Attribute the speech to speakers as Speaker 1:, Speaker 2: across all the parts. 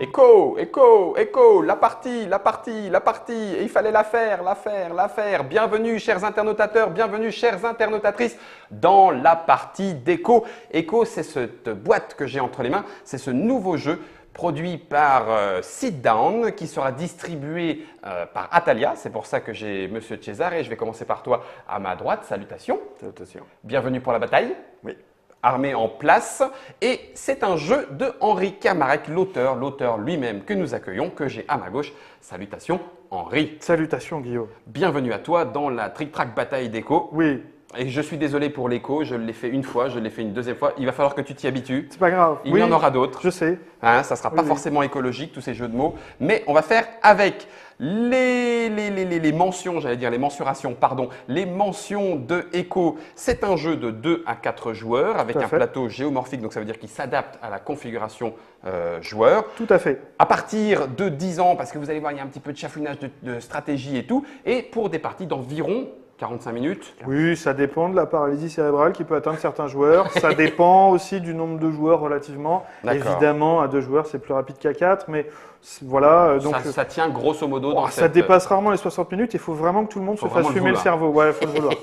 Speaker 1: Écho, écho, écho, la partie, la partie, la partie. Et il fallait la faire, la faire, la faire. Bienvenue, chers internautateurs, bienvenue, chères internautatrices, dans la partie d'Echo. Echo, c'est cette boîte que j'ai entre les mains. C'est ce nouveau jeu produit par Sit Down qui sera distribué par Atalia. C'est pour ça que j'ai Monsieur Cesare et je vais commencer par toi à ma droite. Salutations.
Speaker 2: Salutations.
Speaker 1: Bienvenue pour la bataille.
Speaker 2: Oui.
Speaker 1: Armée en place. Et c'est un jeu de Henri Camarec, l'auteur lui-même que nous accueillons, que j'ai à ma gauche. Salutations Henri.
Speaker 3: Salutations Guillaume.
Speaker 1: Bienvenue à toi dans la trick-track bataille d'Echo.
Speaker 3: Oui.
Speaker 1: Et je suis désolé pour l'écho, je l'ai fait une fois, je l'ai fait une deuxième fois. Il va falloir que tu t'y habitues.
Speaker 3: C'est pas grave.
Speaker 1: Il y en aura d'autres.
Speaker 3: Je sais.
Speaker 1: Hein, ça ne sera pas
Speaker 3: Oui.
Speaker 1: forcément écologique, tous ces jeux de mots. Mais on va faire avec les mentions, j'allais dire les mensurations, pardon, les mentions de Echo. C'est un jeu de 2 à 4 joueurs avec un plateau géomorphique, donc ça veut dire qu'il s'adapte à la configuration joueur.
Speaker 3: Tout à fait.
Speaker 1: À partir de 10 ans, parce que vous allez voir, il y a un petit peu de chafouinage de stratégie et tout. Et pour des parties d'environ 45 minutes.
Speaker 3: Oui, ça dépend de la paralysie cérébrale qui peut atteindre certains joueurs. Ça dépend aussi du nombre de joueurs relativement. Évidemment, à 2 joueurs, c'est plus rapide qu'à 4, mais voilà. Donc,
Speaker 1: ça tient grosso modo dans
Speaker 3: ça dépasse rarement les 60 minutes. Il faut vraiment que tout le monde se fasse fumer le cerveau. Ouais, il faut le vouloir.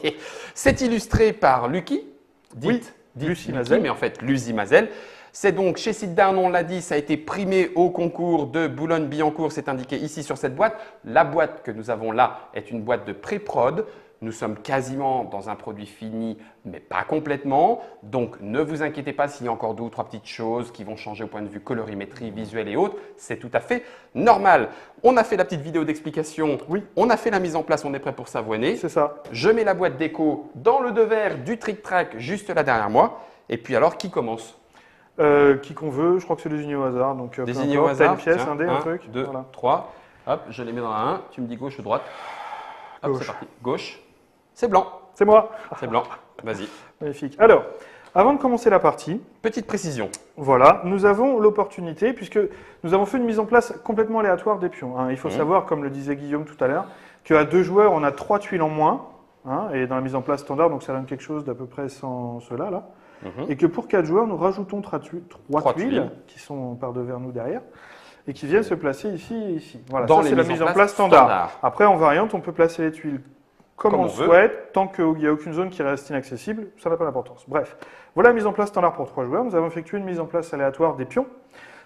Speaker 1: C'est illustré par Lucky, dite
Speaker 3: Lucie
Speaker 1: Lucky,
Speaker 3: Mazel.
Speaker 1: mais en fait Lucie Mazel. C'est donc chez Sit Down, on l'a dit, ça a été primé au concours de Boulogne-Billancourt, c'est indiqué ici sur cette boîte. La boîte que nous avons là est une boîte de pré-prod. Nous sommes quasiment dans un produit fini, mais pas complètement. Donc, ne vous inquiétez pas s'il y a encore 2 ou 3 petites choses qui vont changer au point de vue colorimétrie, visuel et autres. C'est tout à fait normal. On a fait la petite vidéo d'explication.
Speaker 3: Oui.
Speaker 1: On a fait la mise en place, on est prêt pour savouiner.
Speaker 3: C'est ça.
Speaker 1: Je mets la boîte d'Echo dans le devers du Trick Track juste là derrière moi. Et puis alors, qui commence?
Speaker 3: Qui qu'on veut, je crois que c'est désigné au hasard. Donc,
Speaker 1: Désigné au hasard.
Speaker 3: Une pièce,
Speaker 1: Tiens,
Speaker 3: un dé, un truc.
Speaker 1: 2,
Speaker 3: Voilà.
Speaker 1: 3. Hop, je les mets dans la 1. Tu me dis gauche ou droite? Hop,
Speaker 3: Gauche.
Speaker 1: c'est parti. Gauche. C'est blanc.
Speaker 3: C'est moi.
Speaker 1: C'est blanc. Vas-y.
Speaker 3: Magnifique. Alors, avant de commencer la partie,
Speaker 1: Petite précision.
Speaker 3: voilà, nous avons l'opportunité, puisque nous avons fait une mise en place complètement aléatoire des pions. Hein. Il faut savoir, comme le disait Guillaume tout à l'heure, qu'à 2 joueurs, on a 3 tuiles en moins, hein, et dans la mise en place standard, donc ça donne quelque chose d'à peu près sans cela, là. Et que pour 4 joueurs, nous rajoutons 3 tuiles, qui sont par devers nous derrière, et qui viennent se placer ici et ici. Voilà,
Speaker 1: Dans
Speaker 3: ça
Speaker 1: les
Speaker 3: c'est la
Speaker 1: mises
Speaker 3: mise
Speaker 1: en
Speaker 3: en
Speaker 1: place
Speaker 3: place standard.
Speaker 1: standard.
Speaker 3: Après, en variante, on peut placer les tuiles comme on
Speaker 1: veut.
Speaker 3: souhaite, tant qu'il n'y a aucune zone qui reste inaccessible, ça n'a pas d'importance. Bref, voilà la mise en place standard pour 3 joueurs. Nous avons effectué une mise en place aléatoire des pions.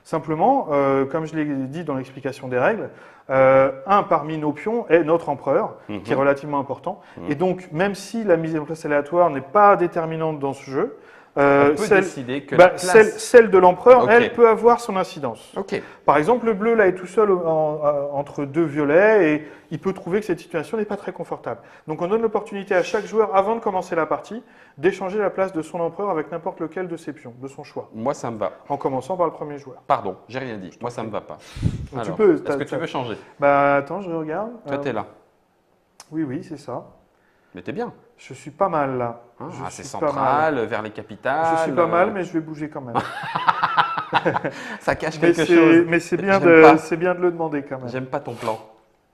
Speaker 3: Simplement, comme je l'ai dit dans l'explication des règles, un parmi nos pions est notre empereur, qui est relativement important. Et donc, même si la mise en place aléatoire n'est pas déterminante dans ce jeu,
Speaker 1: On peut décider que la place...
Speaker 3: celle de l'empereur,
Speaker 1: Ok.
Speaker 3: elle, peut avoir son incidence.
Speaker 1: Ok.
Speaker 3: Par exemple, le bleu là est tout seul entre 2 violets et il peut trouver que cette situation n'est pas très confortable. Donc on donne l'opportunité à chaque joueur, avant de commencer la partie, d'échanger la place de son empereur avec n'importe lequel de ses pions, de son choix,
Speaker 1: Moi, ça me va.
Speaker 3: en commençant par le premier joueur.
Speaker 1: Pardon, j'ai rien dit. Moi, ça me va pas.
Speaker 3: Donc,
Speaker 1: Alors,
Speaker 3: peux,
Speaker 1: est-ce que tu veux changer?
Speaker 3: Bah attends, je regarde.
Speaker 1: Toi, t'es là.
Speaker 3: Oui, c'est ça.
Speaker 1: Mais t'es bien.
Speaker 3: Je suis pas mal là.
Speaker 1: Hein,
Speaker 3: Je
Speaker 1: assez
Speaker 3: suis pas mal.
Speaker 1: central, vers les capitales.
Speaker 3: Je suis pas mal, mais je vais bouger quand même.
Speaker 1: Ça cache
Speaker 3: mais
Speaker 1: quelque chose.
Speaker 3: mais c'est bien,
Speaker 1: J'aime pas.
Speaker 3: c'est bien de le demander quand même.
Speaker 1: J'aime pas ton plan.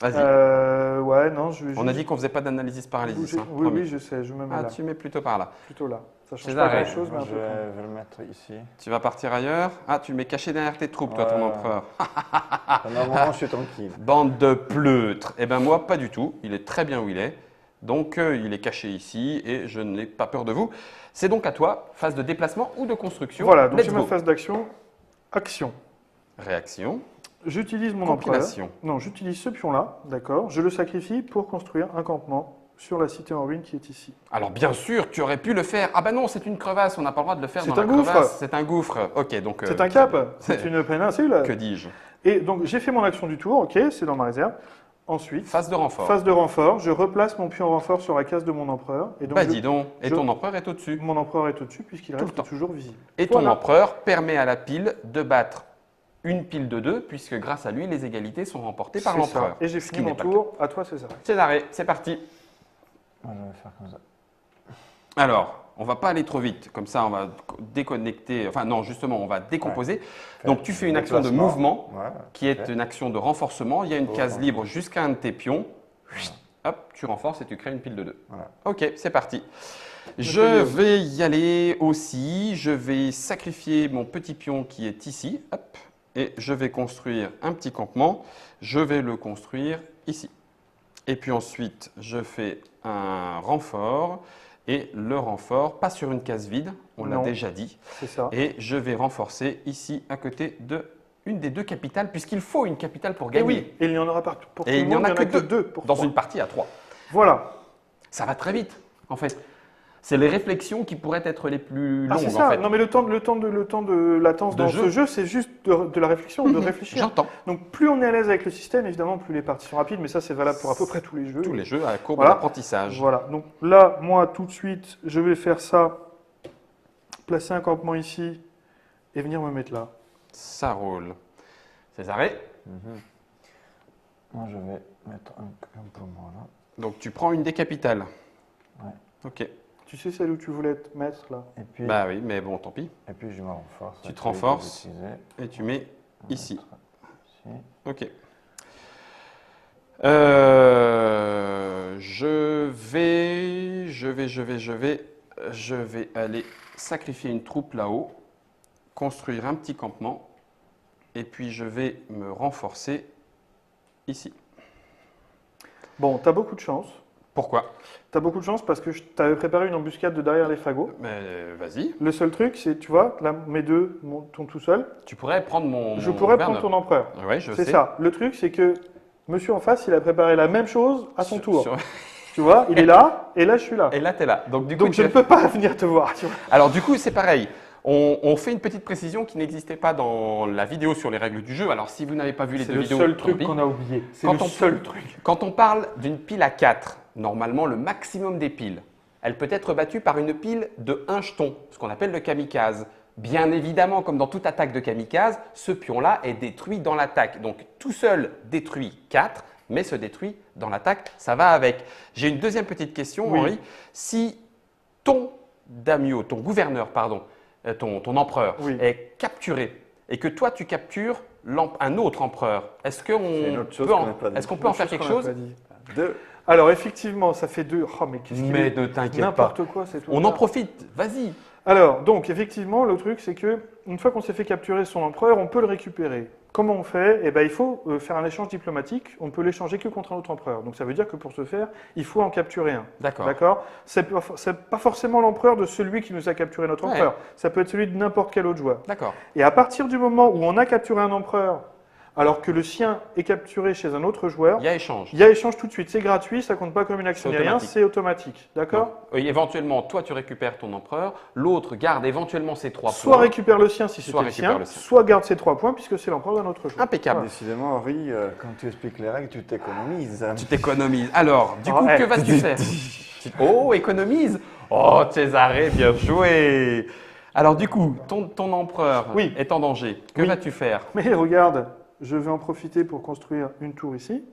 Speaker 1: Vas-y.
Speaker 3: Ouais, non, je vais
Speaker 1: On a
Speaker 3: juste
Speaker 1: dit qu'on faisait pas d'analysis paralysis.
Speaker 3: bouger.
Speaker 1: Hein,
Speaker 3: Oui,
Speaker 1: promis.
Speaker 3: oui, je sais, je me mets
Speaker 1: Ah,
Speaker 3: là.
Speaker 1: tu mets plutôt par là.
Speaker 3: Plutôt là. Ça change
Speaker 1: César,
Speaker 3: pas grand-chose, mais un
Speaker 2: Je
Speaker 3: peu quand même.
Speaker 2: vais le mettre ici.
Speaker 1: Tu vas partir ailleurs. Ah, tu le mets caché derrière tes troupes, toi, ton
Speaker 2: Ouais.
Speaker 1: empereur.
Speaker 2: Pendant un moment, je suis tranquille.
Speaker 1: Bande de pleutres. Eh ben moi, pas du tout. Il est très bien où il est. Donc, il est caché ici et je n'ai pas peur de vous. C'est donc à toi, phase de déplacement ou de construction.
Speaker 3: Voilà, donc
Speaker 1: Let's
Speaker 3: c'est ma
Speaker 1: go.
Speaker 3: phase d'action. Action.
Speaker 1: Réaction.
Speaker 3: J'utilise mon empereur.
Speaker 1: Compilation.
Speaker 3: Non, j'utilise ce pion-là, d'accord. Je le sacrifie pour construire un campement sur la cité en ruine qui est ici.
Speaker 1: Alors, bien sûr, tu aurais pu le faire. Ah bah non, c'est une crevasse. On n'a pas le droit de le faire
Speaker 3: C'est
Speaker 1: dans la
Speaker 3: un gouffre.
Speaker 1: crevasse. C'est un gouffre. Ok, donc.
Speaker 3: C'est un cap, c'est une péninsule.
Speaker 1: Que dis-je?
Speaker 3: Et donc j'ai fait mon action du tour, ok, c'est dans ma réserve. Ensuite,
Speaker 1: Phase de renfort.
Speaker 3: phase de renfort, je replace mon pion renfort sur la case de mon empereur. Et donc
Speaker 1: Bah dis donc. Et
Speaker 3: je-
Speaker 1: ton empereur est au-dessus.
Speaker 3: mon empereur est au-dessus puisqu'il
Speaker 1: Tout le
Speaker 3: reste
Speaker 1: temps.
Speaker 3: toujours visible.
Speaker 1: Et ton
Speaker 3: Voilà.
Speaker 1: empereur permet à la pile de battre une pile de 2, puisque grâce à lui, les égalités sont remportées par
Speaker 3: C'est ça.
Speaker 1: l'empereur.
Speaker 3: Et j'ai
Speaker 1: Ce
Speaker 3: fini
Speaker 1: qui
Speaker 3: mon
Speaker 1: n'est pas le
Speaker 3: tour, à toi César.
Speaker 1: cas. Césaré, c'est parti.
Speaker 2: Je vais faire comme ça.
Speaker 1: Alors, on va pas aller trop vite, comme ça on va déconnecter, enfin non, justement, on va décomposer. Donc tu fais une action de
Speaker 2: Déplacement.
Speaker 1: mouvement,
Speaker 2: Ouais,
Speaker 1: qui est
Speaker 2: parfait.
Speaker 1: une action de renforcement. Il y a une
Speaker 2: Oh,
Speaker 1: case
Speaker 2: non.
Speaker 1: libre jusqu'à un de tes pions. Hop, tu renforces et tu crées une pile de 2.
Speaker 2: Voilà.
Speaker 1: Ok, c'est parti. Je
Speaker 3: fais-
Speaker 1: vais y aller aussi. Je vais sacrifier mon petit pion qui est ici. Hop. et je vais construire un petit campement. Je vais le construire ici. Et puis ensuite, je fais un renfort. Et le renfort, pas sur une case vide, on l'a
Speaker 3: Non.
Speaker 1: déjà dit.
Speaker 3: C'est ça.
Speaker 1: Et je vais renforcer ici à côté de une des deux capitales, puisqu'il faut une capitale pour
Speaker 3: Et
Speaker 1: gagner.
Speaker 3: oui, et il n'y en aura pas pour tout
Speaker 1: Et
Speaker 3: le
Speaker 1: il n'y en
Speaker 3: monde,
Speaker 1: a que deux
Speaker 3: pour
Speaker 1: dans
Speaker 3: 3.
Speaker 1: une partie à 3.
Speaker 3: Voilà.
Speaker 1: Ça va très vite, en fait. C'est les réflexions qui pourraient être les plus
Speaker 3: Ah,
Speaker 1: longues,
Speaker 3: c'est ça.
Speaker 1: en fait.
Speaker 3: Non, mais le temps de latence
Speaker 1: De
Speaker 3: dans
Speaker 1: jeu.
Speaker 3: ce jeu, c'est juste de la réflexion, de
Speaker 1: Mhm,
Speaker 3: réfléchir.
Speaker 1: J'entends.
Speaker 3: Donc, plus on est à l'aise avec le système, évidemment, plus les parties sont rapides, mais ça, c'est valable pour à peu près tous les jeux.
Speaker 1: Tous les jeux à courbe
Speaker 3: Voilà.
Speaker 1: d'apprentissage.
Speaker 3: Voilà. Donc là, moi, tout de suite, je vais faire ça, placer un campement ici et venir me mettre là.
Speaker 1: Ça roule. Césaré,
Speaker 2: Moi, je vais mettre un campement là.
Speaker 1: donc tu prends une des capitales.
Speaker 2: Ouais.
Speaker 1: Ok.
Speaker 3: Tu sais celle où tu voulais te mettre là?
Speaker 2: Et puis,
Speaker 1: Bah oui, mais bon, tant pis.
Speaker 2: je me renforce.
Speaker 1: Tu
Speaker 2: avec
Speaker 1: te renforces.
Speaker 2: celui que j'utilisais.
Speaker 1: Et tu mets
Speaker 2: On va
Speaker 1: ici.
Speaker 2: mettre ici.
Speaker 1: Ok. Je vais aller sacrifier une troupe là-haut, construire un petit campement, et puis je vais me renforcer ici.
Speaker 3: Bon, t'as beaucoup de chance.
Speaker 1: Pourquoi?
Speaker 3: T'as beaucoup de chance parce que je t'avais préparé une embuscade de derrière les fagots.
Speaker 1: Mais vas-y,
Speaker 3: Le seul truc, c'est, tu vois, là, mes deux sont tout seuls.
Speaker 1: tu pourrais prendre
Speaker 3: Je
Speaker 1: mon
Speaker 3: pourrais prendre
Speaker 1: gouverneur.
Speaker 3: ton empereur.
Speaker 1: Oui, je
Speaker 3: C'est
Speaker 1: sais.
Speaker 3: ça. Le truc, c'est que monsieur en face, il a préparé la même chose à son
Speaker 1: Sur-
Speaker 3: tour.
Speaker 1: sur-
Speaker 3: Tu vois, il est là, et là, je suis là.
Speaker 1: Et là, tu es là. Donc, du coup,
Speaker 3: Donc, je ne peux pas venir te voir. Tu vois.
Speaker 1: Alors du coup, c'est pareil. On fait une petite précision qui n'existait pas dans la vidéo sur les règles du jeu. Alors si vous n'avez pas vu les
Speaker 3: C'est
Speaker 1: deux
Speaker 3: le
Speaker 1: vidéos,
Speaker 3: seul
Speaker 1: tant
Speaker 3: truc
Speaker 1: pis.
Speaker 3: qu'on a oublié. C'est
Speaker 1: Quand
Speaker 3: le
Speaker 1: on-
Speaker 3: seul truc.
Speaker 1: Quand on parle d'une pile à 4, normalement le maximum des piles, elle peut être battue par une pile de 1 jeton, ce qu'on appelle le kamikaze. Bien évidemment, comme dans toute attaque de kamikaze, ce pion-là est détruit dans l'attaque. Donc tout seul détruit 4, mais se détruit dans l'attaque, ça va avec. J'ai une deuxième petite question,
Speaker 3: Oui.
Speaker 1: Henri. Si ton daimyo, ton gouverneur, pardon, ton empereur
Speaker 3: Oui.
Speaker 1: est capturé et que toi tu captures un autre empereur, est-ce
Speaker 2: C'est une
Speaker 1: qu'on
Speaker 2: autre chose
Speaker 1: peut,
Speaker 2: qu'on n'a pas dit.
Speaker 1: est-ce qu'on peut en faire quelque chose?
Speaker 2: Deux.
Speaker 3: Alors, effectivement, ça fait 2. Oh, mais qu'est-ce qu'il
Speaker 1: Mais
Speaker 3: est
Speaker 1: ne t'inquiète pas.
Speaker 3: n'importe quoi, c'est tout.
Speaker 1: On en profite, vas-y.
Speaker 3: Alors, donc, effectivement, le truc, c'est que une fois qu'on s'est fait capturer son empereur, on peut le récupérer. Comment on fait? Eh ben, il faut faire un échange diplomatique. On peut l'échanger que contre un autre empereur. Donc, ça veut dire que pour ce faire, il faut en capturer un.
Speaker 1: D'accord.
Speaker 3: D'accord? C'est pas forcément l'empereur de celui qui nous a capturé notre
Speaker 1: Ouais.
Speaker 3: empereur. Ça peut être celui de n'importe quel autre joueur.
Speaker 1: D'accord.
Speaker 3: Et à partir du moment où on a capturé un empereur, alors que le sien est capturé chez un autre joueur,
Speaker 1: Il y a échange.
Speaker 3: il y a échange tout de suite. C'est gratuit, ça compte pas comme une action
Speaker 1: C'est
Speaker 3: ni rien,
Speaker 1: automatique.
Speaker 3: c'est automatique. D'accord?
Speaker 1: Donc, éventuellement, toi tu récupères ton empereur, l'autre garde éventuellement ses 3
Speaker 3: Soit
Speaker 1: points.
Speaker 3: récupère le sien si
Speaker 1: Soit
Speaker 3: c'était le
Speaker 1: récupère
Speaker 3: sien,
Speaker 1: le sien.
Speaker 3: soit garde ses 3 points puisque c'est l'empereur d'un autre joueur.
Speaker 1: Impeccable.
Speaker 2: Décidément, Henri, quand tu expliques les règles, tu t'économises.
Speaker 1: Tu t'économises. Alors, du coup,
Speaker 3: Oh,
Speaker 1: que vas-tu faire? Oh, économise. Oh, Césaré, bien joué. Alors, du coup, ton empereur
Speaker 3: Oui.
Speaker 1: est en danger. Que
Speaker 3: Oui.
Speaker 1: vas-tu faire?
Speaker 3: Mais regarde, je vais en profiter pour construire une tour ici.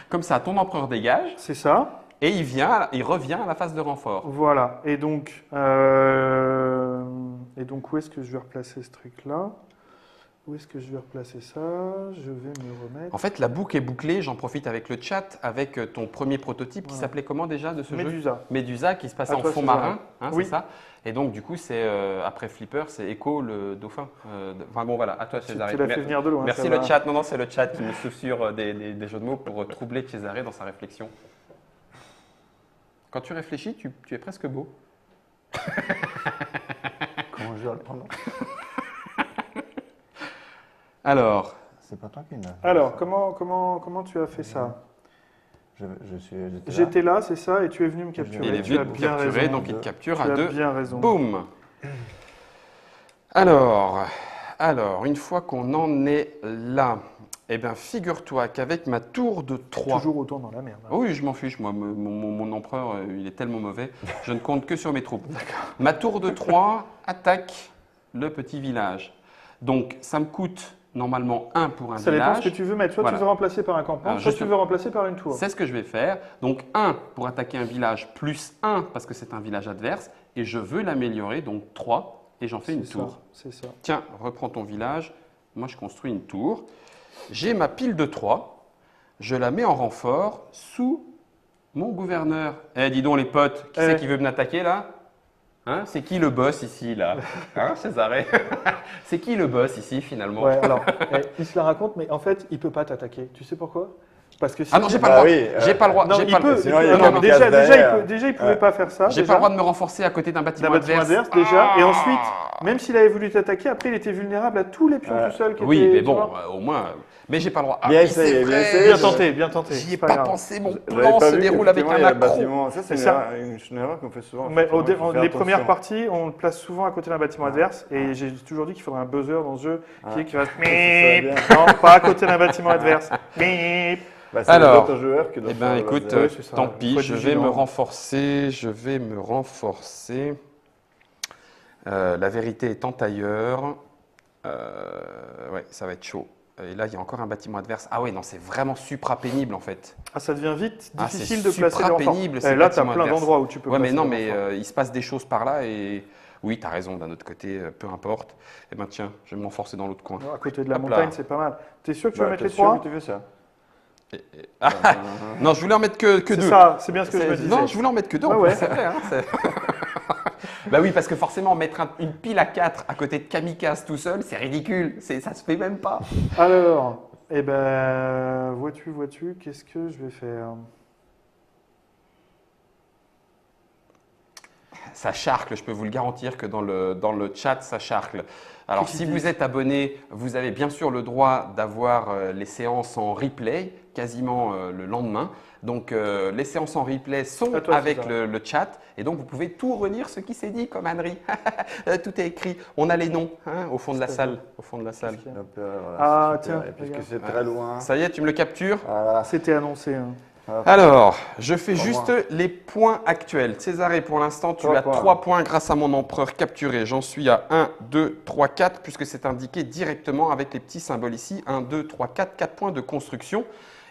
Speaker 1: Comme ça, ton empereur dégage
Speaker 3: C'est ça.
Speaker 1: et il revient à la phase de renfort.
Speaker 3: Voilà. Et donc, où est-ce que je vais replacer ce truc-là? Où est-ce que je vais replacer ça? Je vais me remettre.
Speaker 1: En fait, la boucle est bouclée. J'en profite avec le chat, avec ton premier prototype qui
Speaker 3: Voilà.
Speaker 1: s'appelait comment déjà de ce jeu?
Speaker 3: Médusa.
Speaker 1: Médusa, qui se passait
Speaker 3: À
Speaker 1: en
Speaker 3: toi,
Speaker 1: fond
Speaker 3: César.
Speaker 1: marin, hein,
Speaker 3: Oui.
Speaker 1: c'est ça? Et donc, du coup, c'est après Flipper, c'est Echo le dauphin. Enfin bon, voilà, à toi,
Speaker 3: Tu
Speaker 1: Césaré.
Speaker 3: l'as fait venir de loin.
Speaker 1: Merci
Speaker 3: ça
Speaker 1: le
Speaker 3: va.
Speaker 1: chat. Non, non, c'est le chat qui me susurre des jeux de mots pour troubler Césaré dans sa réflexion. Quand tu réfléchis, tu es presque beau.
Speaker 2: Comment je dois le prendre?
Speaker 1: Alors,
Speaker 2: C'est pas toi qui l'as.
Speaker 3: Alors, comment tu as fait ça?
Speaker 2: J'étais
Speaker 3: J'étais là, c'est ça, et tu es venu me capturer.
Speaker 1: il est
Speaker 3: tu
Speaker 1: venu
Speaker 3: as
Speaker 1: te
Speaker 3: bien
Speaker 1: capturer,
Speaker 3: raison.
Speaker 1: donc il te capture
Speaker 3: Tu
Speaker 1: à
Speaker 3: as
Speaker 1: 2.
Speaker 3: bien raison.
Speaker 1: Boum. Alors, une fois qu'on en est là, eh bien, figure-toi qu'avec ma tour de 3,
Speaker 3: Toujours autant dans la merde. hein.
Speaker 1: oui, je m'en fiche, moi, mon empereur, il est tellement mauvais, je ne compte que sur mes troupes. Ma tour de 3 attaque le petit village. Donc, ça me coûte normalement 1 pour un
Speaker 3: Ça dépend ce
Speaker 1: village.
Speaker 3: que tu veux mettre. Soit
Speaker 1: Voilà.
Speaker 3: tu veux remplacer par un campement,
Speaker 1: Alors,
Speaker 3: soit
Speaker 1: juste-
Speaker 3: tu veux remplacer par une tour.
Speaker 1: C'est ce que je vais faire. Donc, 1 pour attaquer un village, plus 1 parce que c'est un village adverse, et je veux l'améliorer, donc 3, et j'en fais une
Speaker 3: C'est
Speaker 1: tour.
Speaker 3: ça, c'est ça.
Speaker 1: Tiens, reprends ton village. Moi, je construis une tour. J'ai ma pile de 3. Je la mets en renfort sous mon gouverneur. Eh, dis donc les potes, qui c'est qui veut m'attaquer là? Hein, c'est qui le boss ici, là? Hein, Césaré? C'est qui le boss ici, finalement?
Speaker 3: Ouais, alors, il se la raconte, mais en fait, il peut pas t'attaquer. Tu sais pourquoi? Parce que si
Speaker 1: Ah non, j'ai pas
Speaker 2: Bah
Speaker 1: le droit.
Speaker 2: oui,
Speaker 1: J'ai pas le droit.
Speaker 3: Non,
Speaker 1: J'ai
Speaker 3: il
Speaker 1: pas le-
Speaker 3: peut.
Speaker 2: Sinon, il y a
Speaker 3: non,
Speaker 2: un
Speaker 3: déjà,
Speaker 2: kamikaze derrière.
Speaker 3: déjà, il pouvait pas faire ça.
Speaker 1: J'ai pas
Speaker 3: déjà.
Speaker 1: le droit de me renforcer à côté d'un bâtiment
Speaker 3: D'un bâtiment
Speaker 1: adverse.
Speaker 3: adverse, déjà. Et
Speaker 1: Ah.
Speaker 3: ensuite, même s'il avait voulu t'attaquer, après, il était vulnérable à tous les pions
Speaker 2: Ouais.
Speaker 3: tout seul. Qui
Speaker 1: Oui,
Speaker 3: étaient,
Speaker 1: mais
Speaker 3: tu
Speaker 1: bon,
Speaker 3: vois.
Speaker 1: au moins. Mais j'ai pas le droit. Ah,
Speaker 2: Bien
Speaker 1: oui,
Speaker 2: essayé,
Speaker 1: c'est
Speaker 2: bien
Speaker 1: vrai.
Speaker 2: essayé.
Speaker 3: Bien tenté, bien tenté.
Speaker 1: J'y ai
Speaker 3: c'est
Speaker 1: pas
Speaker 3: grave.
Speaker 1: pensé. Mon
Speaker 2: Vous
Speaker 1: plan
Speaker 2: l'avez pas
Speaker 1: se
Speaker 2: vu
Speaker 1: déroule avec
Speaker 2: qu'effectivement,
Speaker 1: un
Speaker 2: il y a le
Speaker 1: accro.
Speaker 2: bâtiment. Ça, c'est
Speaker 3: C'est ça.
Speaker 2: une erreur qu'on fait souvent.
Speaker 3: Mais
Speaker 2: effectivement, il faut faire
Speaker 3: les premières
Speaker 2: attention.
Speaker 3: parties, on le place souvent à côté d'un bâtiment adverse. Et j'ai toujours dit qu'il faudrait un buzzer dans ce jeu qui va.
Speaker 2: serait bien.
Speaker 3: Non, pas à côté d'un bâtiment adverse. Bip.
Speaker 2: Bah, c'est
Speaker 1: Alors,
Speaker 2: les autres joueurs qui doivent
Speaker 1: Eh ben,
Speaker 2: faire le
Speaker 1: écoute,
Speaker 2: laser.
Speaker 3: Ouais, c'est ça.
Speaker 1: tant
Speaker 3: Faut
Speaker 1: pis,
Speaker 3: être
Speaker 1: je vais
Speaker 3: vigilant.
Speaker 1: me renforcer. Je vais me renforcer. La vérité étant ailleurs. Ouais, ça va être chaud. Et là, il y a encore un bâtiment adverse. Ah oui, non, c'est vraiment supra pénible en fait.
Speaker 3: Ah, ça devient vite
Speaker 1: Ah,
Speaker 3: difficile
Speaker 1: c'est
Speaker 3: de placer les
Speaker 1: supra
Speaker 3: renforts.
Speaker 1: pénible,
Speaker 3: Et
Speaker 1: ces
Speaker 3: là, tu as
Speaker 1: bâtiments
Speaker 3: plein
Speaker 1: adverses.
Speaker 3: d'endroits où tu peux
Speaker 1: Ouais, mais
Speaker 3: placer
Speaker 1: non,
Speaker 3: les
Speaker 1: mais
Speaker 3: renforts.
Speaker 1: il se passe des choses par là et oui, tu as raison, d'un autre côté, peu importe. Eh ben tiens, je vais m'enforcer dans l'autre coin.
Speaker 3: À côté de la
Speaker 1: Hop là.
Speaker 3: montagne, c'est pas mal. T'es sûr que tu veux
Speaker 2: Bah,
Speaker 3: mettre
Speaker 2: t'es
Speaker 3: les
Speaker 2: sûr
Speaker 3: trois
Speaker 2: que tu fais ça?
Speaker 1: Non, je voulais en mettre que
Speaker 3: C'est
Speaker 1: deux.
Speaker 3: ça, c'est bien ce que je me disais.
Speaker 1: Non, je voulais en mettre que deux.
Speaker 3: Ouais,
Speaker 1: en
Speaker 3: ouais.
Speaker 1: plus, c'est vrai. Hein, bah oui, parce que forcément, mettre une pile à 4 à côté de Kamikaze tout seul, c'est ridicule. Ça se fait même pas.
Speaker 3: Alors, eh ben, vois-tu, qu'est-ce que je vais faire?
Speaker 1: Ça charcle, je peux vous le garantir que dans le chat, ça charcle. Alors,
Speaker 3: Qu'est-ce
Speaker 1: si
Speaker 3: qu'ils
Speaker 1: vous
Speaker 3: disent
Speaker 1: êtes abonné, vous avez bien sûr le droit d'avoir les séances en replay quasiment le lendemain. Donc, les séances en replay sont
Speaker 3: À toi,
Speaker 1: avec
Speaker 3: César.
Speaker 1: le chat et donc vous pouvez tout relire ce qui s'est dit comme Annery. Tout est écrit. On a les noms hein, au fond de la salle. Au fond de la salle.
Speaker 3: Qu'est-ce qu'il y a
Speaker 2: Hop, voilà,
Speaker 3: Ah,
Speaker 2: c'est super.
Speaker 3: tiens,
Speaker 2: Et puisque
Speaker 3: regarde.
Speaker 2: c'est très loin.
Speaker 1: Ça y est, tu me le captures?
Speaker 2: Voilà.
Speaker 3: C'était annoncé. Hein.
Speaker 2: Hop.
Speaker 1: Alors, je fais
Speaker 2: Pour
Speaker 1: juste
Speaker 2: moi.
Speaker 1: les points actuels. Césaré, pour l'instant, tu
Speaker 2: 3
Speaker 1: as
Speaker 2: points.
Speaker 1: 3 points grâce à mon empereur capturé. J'en suis à 1, 2, 3, 4, puisque c'est indiqué directement avec les petits symboles ici. 1, 2, 3, 4, 4 points de construction.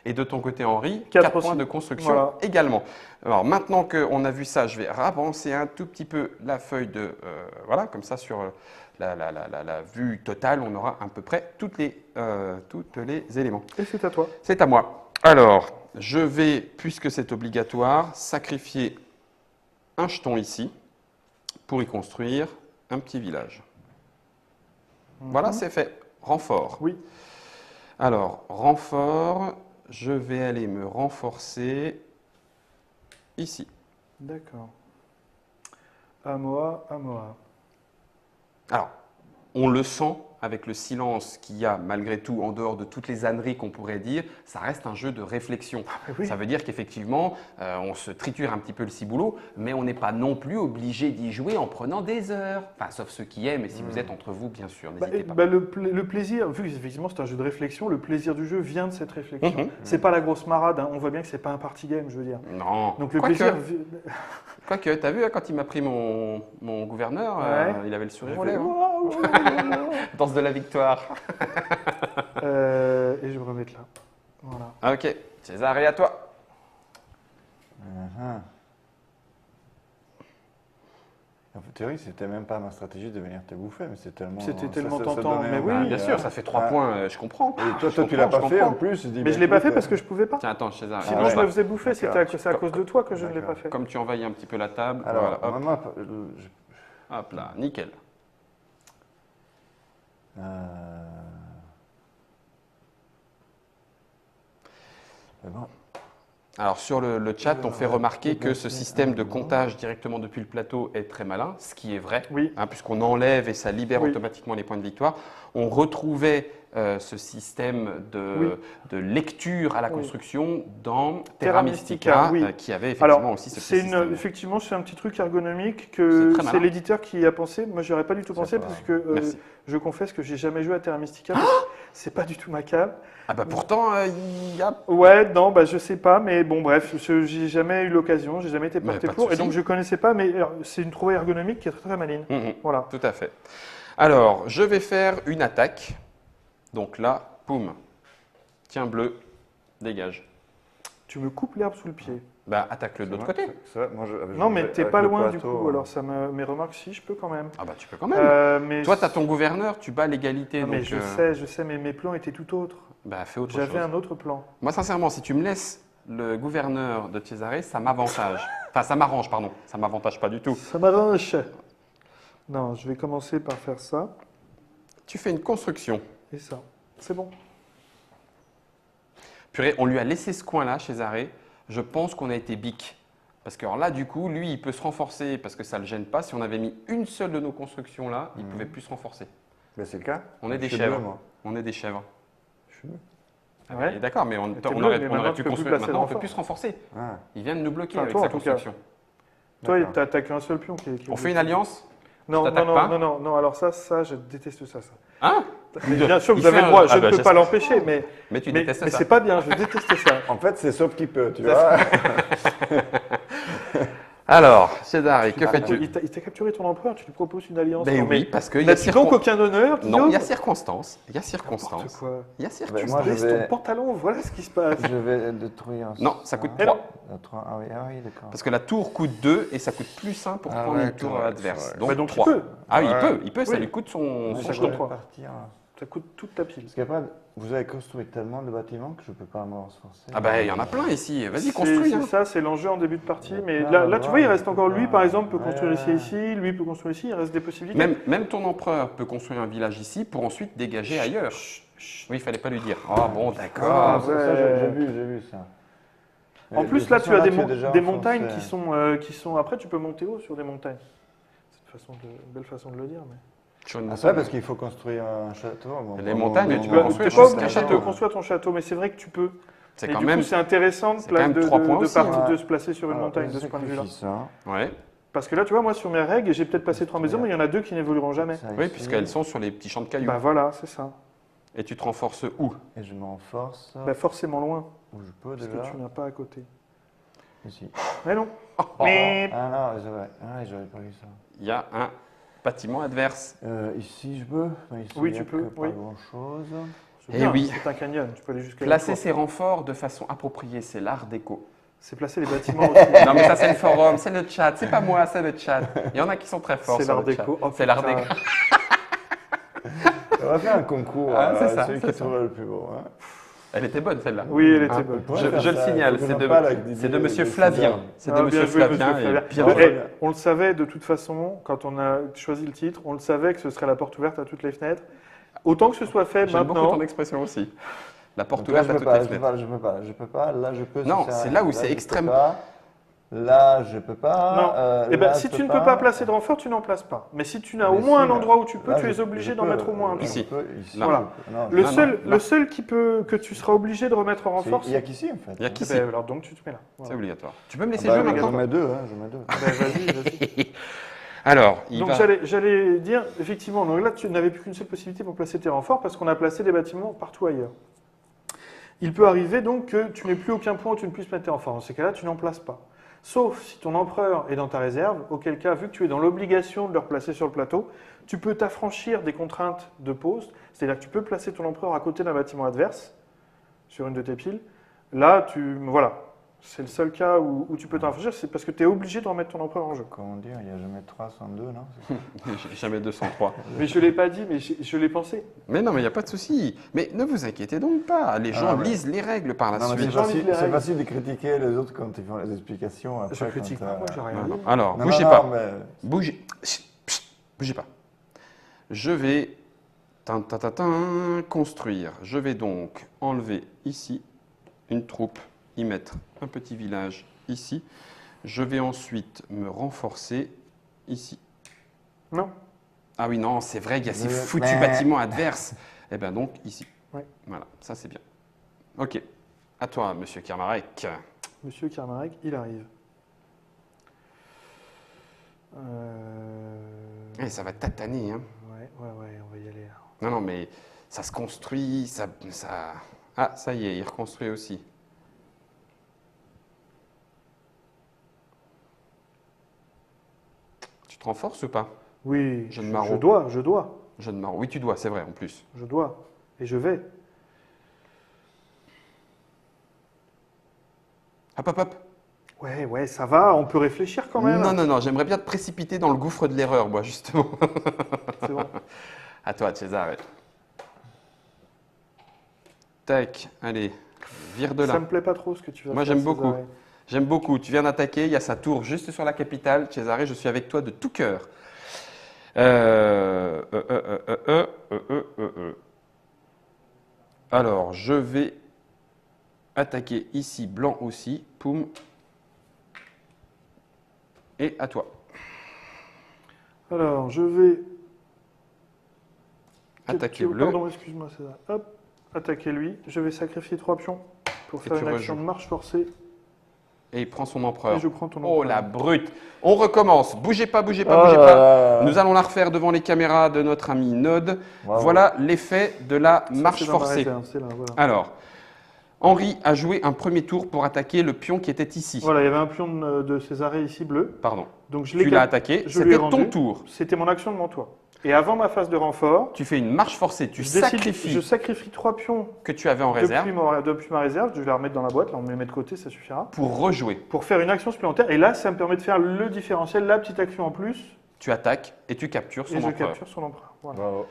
Speaker 1: Et de ton côté, Henri, 4
Speaker 3: Quatre
Speaker 1: points
Speaker 3: aussi.
Speaker 1: de construction
Speaker 3: Voilà.
Speaker 1: également. Alors, maintenant qu'on a vu ça, je vais avancer un tout petit peu la feuille de… voilà, comme ça, sur la vue totale, on aura à peu près tous les éléments.
Speaker 3: Et c'est à toi.
Speaker 1: C'est à moi. Alors, je vais, puisque c'est obligatoire, sacrifier un jeton ici pour y construire un petit village. Voilà, c'est fait. Renfort.
Speaker 3: Oui.
Speaker 1: Alors, renfort, je vais aller me renforcer ici.
Speaker 3: D'accord. Amoa.
Speaker 1: Alors, on le sent avec le silence qu'il y a malgré tout, en dehors de toutes les âneries qu'on pourrait dire, ça reste un jeu de réflexion.
Speaker 3: oui.
Speaker 1: Ça veut dire qu'effectivement, on se triture un petit peu le ciboulot, mais on n'est pas non plus obligé d'y jouer en prenant des heures. Enfin, sauf ceux qui aiment, et si vous êtes entre vous, bien sûr, n'hésitez pas.
Speaker 3: Le plaisir, vu qu'effectivement c'est un jeu de réflexion, le plaisir du jeu vient de cette réflexion.
Speaker 1: Mhm.
Speaker 3: C'est pas la grosse marade, hein. On voit bien que c'est pas un party game, je veux dire.
Speaker 1: Non.
Speaker 3: Donc le
Speaker 1: Quoique,
Speaker 3: plaisir.
Speaker 1: t'as vu, hein, quand il m'a pris mon gouverneur,
Speaker 3: Ouais.
Speaker 1: il avait le sourire aux
Speaker 3: J'ai fait,
Speaker 1: lèvres.
Speaker 3: waouh,
Speaker 1: Danse de la victoire.
Speaker 3: et je vais me remettre là. Voilà.
Speaker 1: Ah, ok, César, et à toi.
Speaker 2: En théorie, c'était même pas ma stratégie de venir te bouffer, mais c'est tellement.
Speaker 3: C'était
Speaker 2: ça-
Speaker 3: tellement
Speaker 2: ça
Speaker 3: tentant,
Speaker 2: donnait
Speaker 3: mais
Speaker 2: envie,
Speaker 3: oui,
Speaker 1: Bien sûr, ça fait 3
Speaker 2: ouais.
Speaker 1: points, je comprends.
Speaker 2: Et toi,
Speaker 1: Je
Speaker 2: tu l'as
Speaker 1: comprends,
Speaker 2: pas
Speaker 1: je
Speaker 2: fait en
Speaker 1: comprends.
Speaker 2: plus. dis,
Speaker 3: Mais
Speaker 2: bah,
Speaker 3: je l'ai pas
Speaker 2: écoute,
Speaker 3: fait parce que je pouvais pas.
Speaker 1: Tiens, attends, César.
Speaker 3: Sinon
Speaker 2: Ah
Speaker 3: je
Speaker 2: ouais.
Speaker 3: me faisais bouffer,
Speaker 2: D'accord.
Speaker 3: c'est à cause de toi que je ne l'ai pas
Speaker 2: D'accord.
Speaker 3: fait.
Speaker 1: Comme tu envahis un petit peu la table,
Speaker 2: Alors,
Speaker 1: voilà, hop,
Speaker 2: maman,
Speaker 1: hop là, nickel.
Speaker 2: mais bon,
Speaker 1: Alors sur le chat, on fait remarquer que ce système de comptage directement depuis le plateau est très malin, ce qui est vrai,
Speaker 3: Oui.
Speaker 1: hein, puisqu'on enlève et ça libère
Speaker 3: Oui.
Speaker 1: automatiquement les points de victoire. On retrouvait ce système de lecture à la
Speaker 3: Oui.
Speaker 1: construction dans
Speaker 3: Terra
Speaker 1: Terra
Speaker 3: Mystica,
Speaker 1: Mystica,
Speaker 3: oui.
Speaker 1: qui avait effectivement
Speaker 3: Alors,
Speaker 1: aussi ce petit
Speaker 3: c'est
Speaker 1: système.
Speaker 3: effectivement, c'est un petit truc ergonomique
Speaker 1: C'est
Speaker 3: que
Speaker 1: très malin.
Speaker 3: c'est l'éditeur qui y a pensé. Moi, j'aurais pas du tout pensé
Speaker 2: pas
Speaker 3: parce
Speaker 2: grave.
Speaker 3: que
Speaker 1: Merci.
Speaker 3: je confesse que j'ai jamais joué à Terra Mystica. C'est pas du tout ma cave.
Speaker 1: Ah bah pourtant, il y a…
Speaker 3: Ouais, non, bah je sais pas, mais bon, bref, j'ai jamais eu l'occasion, j'ai jamais été
Speaker 1: Mais
Speaker 3: porté
Speaker 1: pas de
Speaker 3: pour, et
Speaker 1: souci.
Speaker 3: donc je connaissais pas, mais c'est une trouvaille ergonomique qui est très très maligne.
Speaker 1: Mhm.
Speaker 3: Voilà.
Speaker 1: Tout à fait. Alors, je vais faire une attaque. Donc là, poum. Tiens, bleu, dégage.
Speaker 3: Tu me coupes l'herbe sous le pied.
Speaker 1: Bah, attaque-le de l'autre côté.
Speaker 3: Non, mais t'es pas loin du coup,
Speaker 2: hein.
Speaker 3: alors ça me. Mes remarques, si, je peux quand même.
Speaker 1: Ah bah, tu peux quand même.
Speaker 3: Mais
Speaker 1: Toi, tu as ton gouverneur, tu bats l'égalité.
Speaker 3: Non, mais
Speaker 1: donc,
Speaker 3: je sais, mais mes plans étaient tout autres.
Speaker 1: Bah, fais autre
Speaker 3: J'avais
Speaker 1: chose.
Speaker 3: un autre plan.
Speaker 1: Moi, sincèrement, si tu me laisses le gouverneur de Cesare, ça m'avantage. Enfin, ça m'arrange, pardon. Ça m'avantage pas du tout.
Speaker 3: Ça m'arrange. Non, je vais commencer par faire ça
Speaker 1: Tu fais une construction.
Speaker 3: et ça. C'est bon.
Speaker 1: Purée, on lui a laissé ce coin-là, Cesare. Je pense qu'on a été bic. Parce que alors là, du coup, lui, il peut se renforcer parce que ça ne le gêne pas. Si on avait mis une seule de nos constructions là, il ne pouvait plus se renforcer.
Speaker 2: Ben, c'est le cas.
Speaker 1: On est des
Speaker 2: Je suis
Speaker 1: chèvres.
Speaker 2: bleu, moi.
Speaker 1: On est des chèvres.
Speaker 2: Je suis bleu.
Speaker 1: Ah,
Speaker 3: Ouais.
Speaker 1: mais D'accord, mais
Speaker 3: t'es
Speaker 1: on
Speaker 3: bleu,
Speaker 1: aurait,
Speaker 3: mais
Speaker 1: on
Speaker 3: maintenant,
Speaker 1: aurait
Speaker 3: tu
Speaker 1: pu
Speaker 3: peux plus
Speaker 1: construire.
Speaker 3: placer de
Speaker 1: Maintenant, on ne peut
Speaker 3: renfort.
Speaker 1: plus se renforcer.
Speaker 2: Ah,
Speaker 1: Il vient de nous bloquer
Speaker 3: Enfin,
Speaker 1: avec
Speaker 3: toi,
Speaker 1: sa
Speaker 3: en tout cas.
Speaker 1: construction.
Speaker 3: Toi,
Speaker 2: d'accord.
Speaker 3: t'as qu'un seul pion qui est.
Speaker 1: On fait une alliance?
Speaker 3: Non,
Speaker 1: t'attaques
Speaker 3: non,
Speaker 1: pas
Speaker 3: non, non, non. Alors ça, je déteste ça.
Speaker 1: Hein?
Speaker 3: Mais bien sûr,
Speaker 1: Il
Speaker 3: vous avez
Speaker 1: fait
Speaker 3: le
Speaker 1: un-
Speaker 3: droit.
Speaker 1: Ah
Speaker 3: Je
Speaker 1: bah,
Speaker 3: ne peux pas
Speaker 1: j'espère.
Speaker 3: l'empêcher, mais
Speaker 1: Mais tu détestes ça.
Speaker 3: c'est pas bien. Je déteste ça.
Speaker 2: En fait, c'est sauf qui peut, tu vois.
Speaker 1: Alors, Cesare, que
Speaker 3: Ah,
Speaker 1: fais-tu?
Speaker 3: il t'a capturé ton empereur. Tu lui proposes une alliance.
Speaker 1: Ben
Speaker 3: Non,
Speaker 1: oui,
Speaker 3: mais
Speaker 1: parce qu'il y a
Speaker 3: n'as-tu donc aucun honneur,
Speaker 1: Non,
Speaker 3: Guillaume?
Speaker 1: il y a circonstance. Il y a
Speaker 3: N'importe
Speaker 1: circonstance.
Speaker 3: quoi.
Speaker 1: Il y a
Speaker 2: Ben,
Speaker 1: circonstance.
Speaker 2: moi, je
Speaker 3: Baisse
Speaker 2: vais-
Speaker 3: ton pantalon. Voilà ce qui se passe.
Speaker 2: Je vais détruire
Speaker 1: Non, ça coûte 3.
Speaker 2: Ah oui, d'accord.
Speaker 1: Parce que la tour coûte 2 et ça coûte plus 1 pour
Speaker 2: Ah
Speaker 1: prendre
Speaker 2: ouais,
Speaker 1: une tour
Speaker 2: correct,
Speaker 1: adverse.
Speaker 2: correct.
Speaker 1: Donc
Speaker 3: Bah, donc, il
Speaker 1: 3.
Speaker 3: peut.
Speaker 1: Ah oui,
Speaker 2: Ouais.
Speaker 1: il peut, ça
Speaker 3: Oui.
Speaker 1: lui coûte son
Speaker 3: ça
Speaker 2: je
Speaker 3: coûte
Speaker 1: jeton.
Speaker 2: vais
Speaker 3: 3.
Speaker 2: partir.
Speaker 3: Ça coûte toute ta pile.
Speaker 2: Parce qu'après, vous avez construit tellement de bâtiments que je ne peux pas me renforcer.
Speaker 1: Ah bah il y en a plein ici, vas-y
Speaker 3: C'est-
Speaker 1: construis. hein.
Speaker 3: C'est ça, c'est l'enjeu en début de partie. Mais
Speaker 2: Ah,
Speaker 3: là,
Speaker 2: bah,
Speaker 3: tu vois, il reste
Speaker 2: je
Speaker 3: encore
Speaker 2: peux
Speaker 3: lui,
Speaker 2: pas.
Speaker 3: par exemple, peut
Speaker 2: Ouais,
Speaker 3: construire
Speaker 2: ouais.
Speaker 3: ici, lui peut construire ici. Il reste des possibilités.
Speaker 1: Même ton empereur peut construire un village ici pour ensuite dégager ailleurs. Oui, il fallait pas lui dire. Ah bon,
Speaker 2: Ah,
Speaker 1: d'accord.
Speaker 3: ouais.
Speaker 2: ça, j'ai vu ça.
Speaker 3: En
Speaker 2: Mais
Speaker 3: plus,
Speaker 2: de
Speaker 3: là,
Speaker 2: toute
Speaker 3: tu as
Speaker 2: façon, es déjà
Speaker 3: des
Speaker 2: enfoncé.
Speaker 3: montagnes qui sont. Après, tu peux monter haut sur des montagnes. C'est une belle façon de le dire. Mais...
Speaker 1: Sur une
Speaker 2: Ah,
Speaker 1: montagne.
Speaker 2: ça, parce qu'il faut construire un château.
Speaker 1: Les montagnes,
Speaker 3: Mais
Speaker 1: tu
Speaker 3: tu
Speaker 1: peux
Speaker 3: peux
Speaker 1: construire
Speaker 3: pas
Speaker 1: jusqu'à
Speaker 3: obligé
Speaker 1: un
Speaker 3: de
Speaker 1: château.
Speaker 3: construire ton château, mais c'est vrai que tu peux.
Speaker 1: C'est
Speaker 3: Et
Speaker 1: quand
Speaker 3: du
Speaker 1: même.
Speaker 3: coup, c'est intéressant
Speaker 1: c'est quand même 3 points aussi,
Speaker 3: de
Speaker 2: hein.
Speaker 3: se placer sur une
Speaker 2: Alors,
Speaker 3: montagne
Speaker 2: je
Speaker 3: de ce point de vue-là.
Speaker 2: sacrifie ça.
Speaker 1: Ouais.
Speaker 3: Parce que là, tu vois, moi, sur mes règles, j'ai peut-être passé 3 maisons, mais il y en a 2 qui n'évolueront jamais.
Speaker 2: Ça
Speaker 1: Oui,
Speaker 2: ici.
Speaker 1: puisqu'elles sont sur les petits champs de cailloux.
Speaker 3: Bah voilà, c'est ça.
Speaker 1: Et tu te renforces où?
Speaker 2: Et je me renforce
Speaker 3: Bah forcément loin,
Speaker 2: où je peux
Speaker 3: parce
Speaker 2: déjà.
Speaker 3: que tu n'as pas à côté.
Speaker 2: Ici.
Speaker 3: Mais non.
Speaker 1: Oh,
Speaker 3: Mais
Speaker 2: Ah non, c'est vrai. Ah, j'aurais pas vu ça.
Speaker 1: Il y a un bâtiment adverse.
Speaker 2: Ici, je peux. Mais ici,
Speaker 3: Oui,
Speaker 2: il y a
Speaker 3: tu peux,
Speaker 2: que Pas
Speaker 3: oui.
Speaker 2: grand-chose.
Speaker 3: c'est
Speaker 1: Eh
Speaker 3: bien,
Speaker 1: oui.
Speaker 3: c'est un canyon, tu peux aller jusqu'à
Speaker 1: Placer
Speaker 3: la tour.
Speaker 1: ses renforts de façon appropriée, c'est l'art déco.
Speaker 3: C'est placer les bâtiments aussi.
Speaker 1: Non mais ça c'est le forum, c'est le chat, c'est pas moi, c'est le chat. Il y en a qui sont très forts
Speaker 3: C'est
Speaker 1: sur
Speaker 3: l'art
Speaker 1: le chat.
Speaker 3: déco. Oh,
Speaker 1: C'est l'art
Speaker 3: putain.
Speaker 1: déco.
Speaker 2: On va faire un concours.
Speaker 1: Ah, c'est ça,
Speaker 2: celui
Speaker 1: c'est
Speaker 2: qui
Speaker 1: ça.
Speaker 2: trouvera le plus beau. Hein.
Speaker 1: Elle était bonne celle-là.
Speaker 3: Oui, elle était
Speaker 1: Hein,
Speaker 3: bonne.
Speaker 2: Ouais,
Speaker 1: Je
Speaker 2: faire
Speaker 1: le
Speaker 2: ça,
Speaker 1: signale,
Speaker 2: faut que
Speaker 1: c'est
Speaker 2: j'en
Speaker 1: de,
Speaker 2: parle avec
Speaker 1: c'est
Speaker 2: Didier
Speaker 1: de Monsieur
Speaker 2: de
Speaker 1: Flavien.
Speaker 2: Suzanne.
Speaker 1: C'est
Speaker 3: Ah,
Speaker 1: de
Speaker 3: bien
Speaker 1: Monsieur
Speaker 3: joué,
Speaker 1: Flavien.
Speaker 3: Monsieur
Speaker 1: et
Speaker 3: Flavien.
Speaker 1: Pierre
Speaker 3: Mais,
Speaker 1: Flavien.
Speaker 3: on le savait de toute façon, quand on a choisi le titre, on le savait que ce serait la porte ouverte à toutes les fenêtres. Autant que ce soit fait
Speaker 1: J'aime beaucoup
Speaker 3: maintenant.
Speaker 1: ton expression aussi. La porte
Speaker 2: Donc là,
Speaker 1: ouverte
Speaker 2: je
Speaker 1: à
Speaker 2: peux
Speaker 1: toutes
Speaker 2: pas,
Speaker 1: les
Speaker 2: je peux
Speaker 1: fenêtres.
Speaker 2: pas, je peux pas, je peux pas. Là, je peux.
Speaker 1: Non,
Speaker 2: ça-
Speaker 1: c'est là où
Speaker 2: là,
Speaker 1: c'est
Speaker 2: je peux
Speaker 1: extrême.
Speaker 2: pas. Là, je peux pas.
Speaker 3: Non. Eh ben,
Speaker 2: là,
Speaker 3: si
Speaker 2: je
Speaker 3: tu ne peux pas placer de renfort, tu n'en places pas. Mais si tu n'as au
Speaker 2: Mais
Speaker 3: moins
Speaker 2: si,
Speaker 3: un
Speaker 2: là.
Speaker 3: endroit où tu peux,
Speaker 2: Là,
Speaker 3: tu es
Speaker 2: je-
Speaker 3: obligé
Speaker 2: je
Speaker 3: d'en
Speaker 2: peux,
Speaker 3: mettre au moins un.
Speaker 2: je
Speaker 1: Ici.
Speaker 2: peux, ici.
Speaker 1: Là.
Speaker 3: Voilà.
Speaker 2: Non,
Speaker 3: Le
Speaker 1: Non,
Speaker 3: seul,
Speaker 1: non,
Speaker 3: le
Speaker 1: là.
Speaker 3: seul que tu seras obligé de remettre en renfort,
Speaker 2: Il n'y a qu'ici, en fait.
Speaker 1: Il y a
Speaker 3: Eh
Speaker 1: qu'ici.
Speaker 3: ben, alors donc tu te mets là.
Speaker 1: C'est
Speaker 3: Voilà.
Speaker 1: obligatoire. Tu peux me laisser
Speaker 2: Ah bah,
Speaker 1: jouer
Speaker 2: je
Speaker 1: maintenant
Speaker 2: mets deux, hein, je mets deux.
Speaker 3: Ben, vas-y.
Speaker 1: Alors, il
Speaker 3: Donc
Speaker 1: va.
Speaker 3: j'allais dire, effectivement, donc là tu n'avais plus qu'une seule possibilité pour placer tes renforts parce qu'on a placé des bâtiments partout ailleurs. Il peut arriver donc que tu n'aies plus aucun point où tu ne puisses mettre tes renforts. Dans ces cas-là, tu n'en places pas. Sauf si ton empereur est dans ta réserve, auquel cas, vu que tu es dans l'obligation de le replacer sur le plateau, tu peux t'affranchir des contraintes de pose, c'est-à-dire que tu peux placer ton empereur à côté d'un bâtiment adverse, sur une de tes piles. Là, voilà, c'est le seul cas où tu peux t'affranchir, c'est parce que tu es obligé de remettre ton empereur en jeu.
Speaker 2: Comment dire, il n'y a jamais 3 sans 2, non c'est ça
Speaker 1: Jamais 203.
Speaker 3: Mais je ne l'ai pas dit, mais je l'ai pensé.
Speaker 1: Mais non, mais il n'y a pas de souci. Mais ne vous inquiétez donc pas. Les gens
Speaker 2: ouais.
Speaker 1: lisent les règles par la
Speaker 2: Non, mais
Speaker 1: suite.
Speaker 2: c'est
Speaker 3: gens lisent
Speaker 2: facile,
Speaker 3: les
Speaker 2: c'est
Speaker 3: règles.
Speaker 2: facile de critiquer les autres quand ils font les explications. Après,
Speaker 3: Je critique
Speaker 2: quand,
Speaker 3: pas, moi j'ai rien
Speaker 1: Non,
Speaker 3: dit.
Speaker 1: non. Alors,
Speaker 2: Non,
Speaker 1: bougez
Speaker 2: non,
Speaker 1: pas.
Speaker 2: non, mais
Speaker 1: Bougez. Chut, chut, bougez pas. Je vais construire. Je vais donc enlever ici une troupe, y mettre un petit village ici. Je vais ensuite me renforcer ici.
Speaker 3: Non.
Speaker 1: Ah oui, non, c'est vrai qu'il y a ces
Speaker 2: Mais-
Speaker 1: foutus bâtiments adverses. Eh bien donc ici.
Speaker 3: Ouais.
Speaker 1: Voilà, ça c'est bien. Ok. À toi, monsieur Kermarek.
Speaker 3: Monsieur Karmarek, il arrive.
Speaker 1: Eh, ça va tataner, hein.
Speaker 3: Ouais, on va y aller.
Speaker 1: Non, non, mais ça se construit, ça... Ah, ça y est, il reconstruit aussi. Tu te renforces ou pas?
Speaker 3: Oui,
Speaker 1: Jeune
Speaker 3: je
Speaker 1: Marot.
Speaker 3: dois,
Speaker 1: Jeune Marot. Oui, tu dois, c'est vrai, en plus.
Speaker 3: je dois. Et je vais.
Speaker 1: Hop, hop, hop.
Speaker 3: Ouais, ça va, on peut réfléchir quand même.
Speaker 1: Non, non, non, j'aimerais bien te précipiter dans le gouffre de l'erreur, moi, justement.
Speaker 3: C'est bon.
Speaker 1: À toi, Cesare. Tac, allez, Vire de là.
Speaker 3: Ça me plaît pas trop ce que tu vas
Speaker 1: Moi,
Speaker 3: faire.
Speaker 1: j'aime beaucoup.
Speaker 3: Césarée.
Speaker 1: J'aime beaucoup. Tu viens d'attaquer, il y a sa tour juste sur la capitale. Cesare, je suis avec toi de tout cœur. Alors, je vais attaquer ici, blanc aussi. Poum. Et à toi.
Speaker 3: Alors, je vais
Speaker 1: Attaquer bleu.
Speaker 3: Pardon, excuse-moi, César. Hop, attaquer lui. Je vais sacrifier 3 pions pour
Speaker 1: Et
Speaker 3: faire
Speaker 1: tu
Speaker 3: une action
Speaker 1: rejoues.
Speaker 3: de marche forcée.
Speaker 1: Et il prend son empereur.
Speaker 3: Et je prends ton
Speaker 1: Oh
Speaker 3: empereur.
Speaker 1: la brute. On recommence. Bougez pas, bougez pas,
Speaker 2: Oh
Speaker 1: bougez
Speaker 2: là
Speaker 1: pas.
Speaker 2: là.
Speaker 1: Nous allons la refaire devant les caméras de notre ami Nod.
Speaker 2: Bravo.
Speaker 1: Voilà l'effet de la
Speaker 3: Ça,
Speaker 1: marche
Speaker 3: c'est dans ma
Speaker 1: forcée.
Speaker 3: réserve, c'est là, voilà.
Speaker 1: Alors, Henri a joué un premier tour pour attaquer le pion qui était ici.
Speaker 3: Voilà, il y avait un pion de Césarée ici bleu.
Speaker 1: Pardon.
Speaker 3: Donc je l'ai
Speaker 1: Tu l'as
Speaker 3: cap-
Speaker 1: attaqué.
Speaker 3: je lui ai
Speaker 1: C'était ton
Speaker 3: rendu.
Speaker 1: tour.
Speaker 3: C'était mon action de mon tour. Et avant ma phase de renfort,
Speaker 1: Tu fais une marche forcée. Tu
Speaker 3: je
Speaker 1: sacrifies
Speaker 3: sacrifie 3 pions
Speaker 1: que tu avais en réserve
Speaker 3: depuis ma réserve. Je vais la remettre dans la boîte. Là, on me les met de côté, ça suffira.
Speaker 1: pour rejouer.
Speaker 3: Pour faire une action supplémentaire. Et là, ça me permet de faire le différentiel, la petite action en plus.
Speaker 1: Tu attaques et tu captures son
Speaker 3: Et je
Speaker 1: empereur.
Speaker 3: capture son empereur. Voilà.
Speaker 2: Bravo.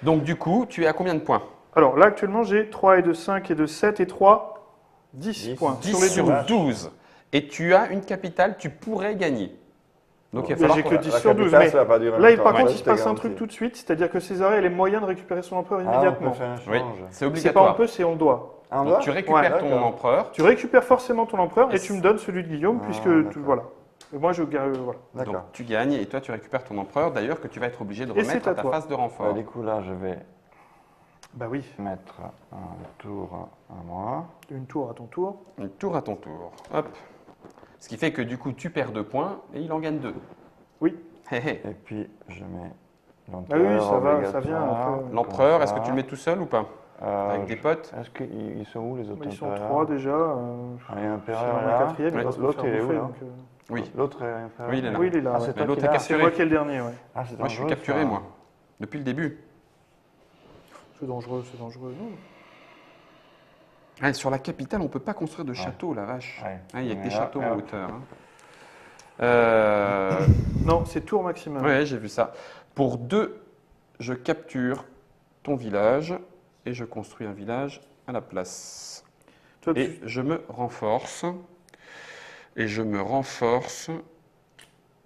Speaker 1: Donc du coup, tu es à combien de points?
Speaker 3: Alors là, actuellement, j'ai 3 et de 5 et de 7 et 3, 10
Speaker 2: 10.
Speaker 3: points.
Speaker 1: 10
Speaker 3: sur les
Speaker 1: sur
Speaker 3: 12.
Speaker 1: 12. Et tu as une capitale, tu pourrais gagner. Donc il va
Speaker 3: Mais
Speaker 1: falloir
Speaker 3: j'ai
Speaker 1: qu'on-
Speaker 3: que 10 sur 12. Mais là, par contre, il se passe un truc tout de suite. C'est-à-dire que Césarée, elle est moyen de récupérer son empereur
Speaker 2: Ah, on
Speaker 3: immédiatement.
Speaker 2: peut faire un
Speaker 1: Oui,
Speaker 2: change.
Speaker 1: c'est
Speaker 3: C'est pas on
Speaker 1: obligatoire.
Speaker 3: peut, c'est on doit.
Speaker 2: Ah, on
Speaker 1: Donc
Speaker 2: doit
Speaker 1: tu récupères
Speaker 2: Ouais,
Speaker 1: ton
Speaker 2: d'accord.
Speaker 1: empereur.
Speaker 3: Tu récupères forcément ton empereur
Speaker 1: Et
Speaker 3: et tu me donnes celui de Guillaume,
Speaker 2: Ah,
Speaker 3: puisque
Speaker 2: d'accord.
Speaker 3: voilà. Et moi, je gagne. Voilà.
Speaker 1: Donc
Speaker 2: D'accord.
Speaker 1: tu gagnes et toi tu récupères ton empereur. D'ailleurs que tu vas être obligé de
Speaker 3: Et c'est
Speaker 1: remettre
Speaker 3: à
Speaker 1: à ta
Speaker 3: toi.
Speaker 1: phase de renfort.
Speaker 2: Du coup, là, je vais
Speaker 3: Bah oui,
Speaker 2: mettre un tour à moi.
Speaker 3: une tour à ton tour.
Speaker 1: Un tour à ton tour. Hop. Ce qui fait que du coup tu perds 2 points et il en gagne 2.
Speaker 3: Oui.
Speaker 1: Hé, hé.
Speaker 2: Et puis, je mets
Speaker 3: Ah
Speaker 2: l'empereur.
Speaker 3: oui, ça va, ça
Speaker 2: obligatoire,
Speaker 3: vient après.
Speaker 2: comme
Speaker 1: L'empereur, est-ce que
Speaker 2: ça.
Speaker 1: tu le mets tout seul ou pas? Avec des potes?
Speaker 2: Est-ce qu'ils sont où les autres
Speaker 3: Ils sont
Speaker 2: empereurs
Speaker 3: 3 déjà.
Speaker 2: Ah, il y a un
Speaker 3: C'est
Speaker 2: empereur
Speaker 3: un
Speaker 2: là.
Speaker 3: quatrième, il va se
Speaker 2: L'autre,
Speaker 3: faire
Speaker 2: il est où
Speaker 3: bouffer,
Speaker 2: là
Speaker 3: donc,
Speaker 1: Oui.
Speaker 2: L'autre est empereur.
Speaker 1: Oui, il est là.
Speaker 3: Oui, il est là.
Speaker 2: Ah,
Speaker 3: ouais.
Speaker 2: c'est
Speaker 1: Mais
Speaker 2: toi
Speaker 1: l'autre
Speaker 2: qui
Speaker 1: est
Speaker 2: l'as.
Speaker 3: C'est
Speaker 1: capturé.
Speaker 3: moi qui ai le dernier, ouais.
Speaker 2: Ah, c'est
Speaker 1: Moi je suis
Speaker 2: dangereux,
Speaker 1: capturé
Speaker 2: ça.
Speaker 1: moi. Depuis le début.
Speaker 3: C'est dangereux, c'est dangereux. Non.
Speaker 1: Ah, sur la capitale, on peut pas construire de château, la vache.
Speaker 2: Ouais.
Speaker 1: Ah, il y a que
Speaker 2: Mais
Speaker 1: des
Speaker 2: là,
Speaker 1: châteaux
Speaker 2: là.
Speaker 1: en hauteur. Hein.
Speaker 3: Non, c'est tour maximum.
Speaker 1: Ouais, j'ai vu ça. Pour 2, je capture ton village et je construis un village à la place.
Speaker 3: Toi, tu-
Speaker 1: Et je me renforce. Et je me renforce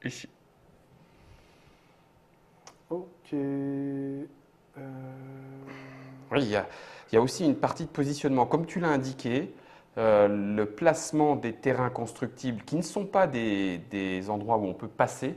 Speaker 1: ici.
Speaker 3: Ok.
Speaker 1: Oui, il y a aussi une partie de positionnement. Comme tu l'as indiqué, le placement des terrains constructibles qui ne sont pas des endroits où on peut passer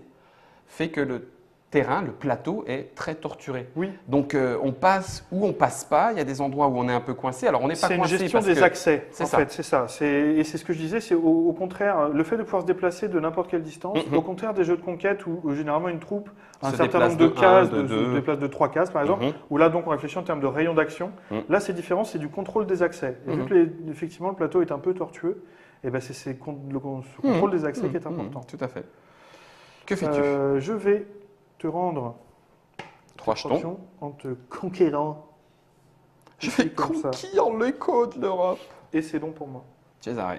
Speaker 1: fait que le terrain, le plateau, est très torturé.
Speaker 3: Oui,
Speaker 1: Donc on passe ou on passe pas. Il y a des endroits où on est un peu coincé. Alors on n'est pas
Speaker 3: c'est une
Speaker 1: coincé
Speaker 3: gestion
Speaker 1: parce
Speaker 3: des
Speaker 1: que
Speaker 3: accès.
Speaker 1: c'est
Speaker 3: En
Speaker 1: ça.
Speaker 3: fait, c'est ça. Et c'est ce que je disais, c'est au contraire, le fait de pouvoir se déplacer de n'importe quelle distance,
Speaker 1: Mhm.
Speaker 3: au contraire des jeux de conquête où généralement une troupe a un
Speaker 1: Se
Speaker 3: certain
Speaker 1: déplace
Speaker 3: nombre de
Speaker 1: de
Speaker 3: cases,
Speaker 1: un, de deux.
Speaker 3: se déplace de 3 cases par exemple,
Speaker 1: Mhm.
Speaker 3: où là donc on réfléchit en termes de rayon d'action.
Speaker 1: Mhm.
Speaker 3: Là c'est différent, c'est du contrôle des accès. Et
Speaker 1: Mhm.
Speaker 3: vu que effectivement le plateau est un peu tortueux, et ben c'est ce contrôle des accès qui est important.
Speaker 1: Tout à fait. Que fais-tu?
Speaker 3: Je vais te rendre
Speaker 1: 3
Speaker 3: cette
Speaker 1: jetons.
Speaker 3: option en te conquérant.
Speaker 1: Je vais
Speaker 3: comme ça.
Speaker 1: conquérir les côtes de l'Europe.
Speaker 3: Et c'est bon pour moi.
Speaker 1: Cesare.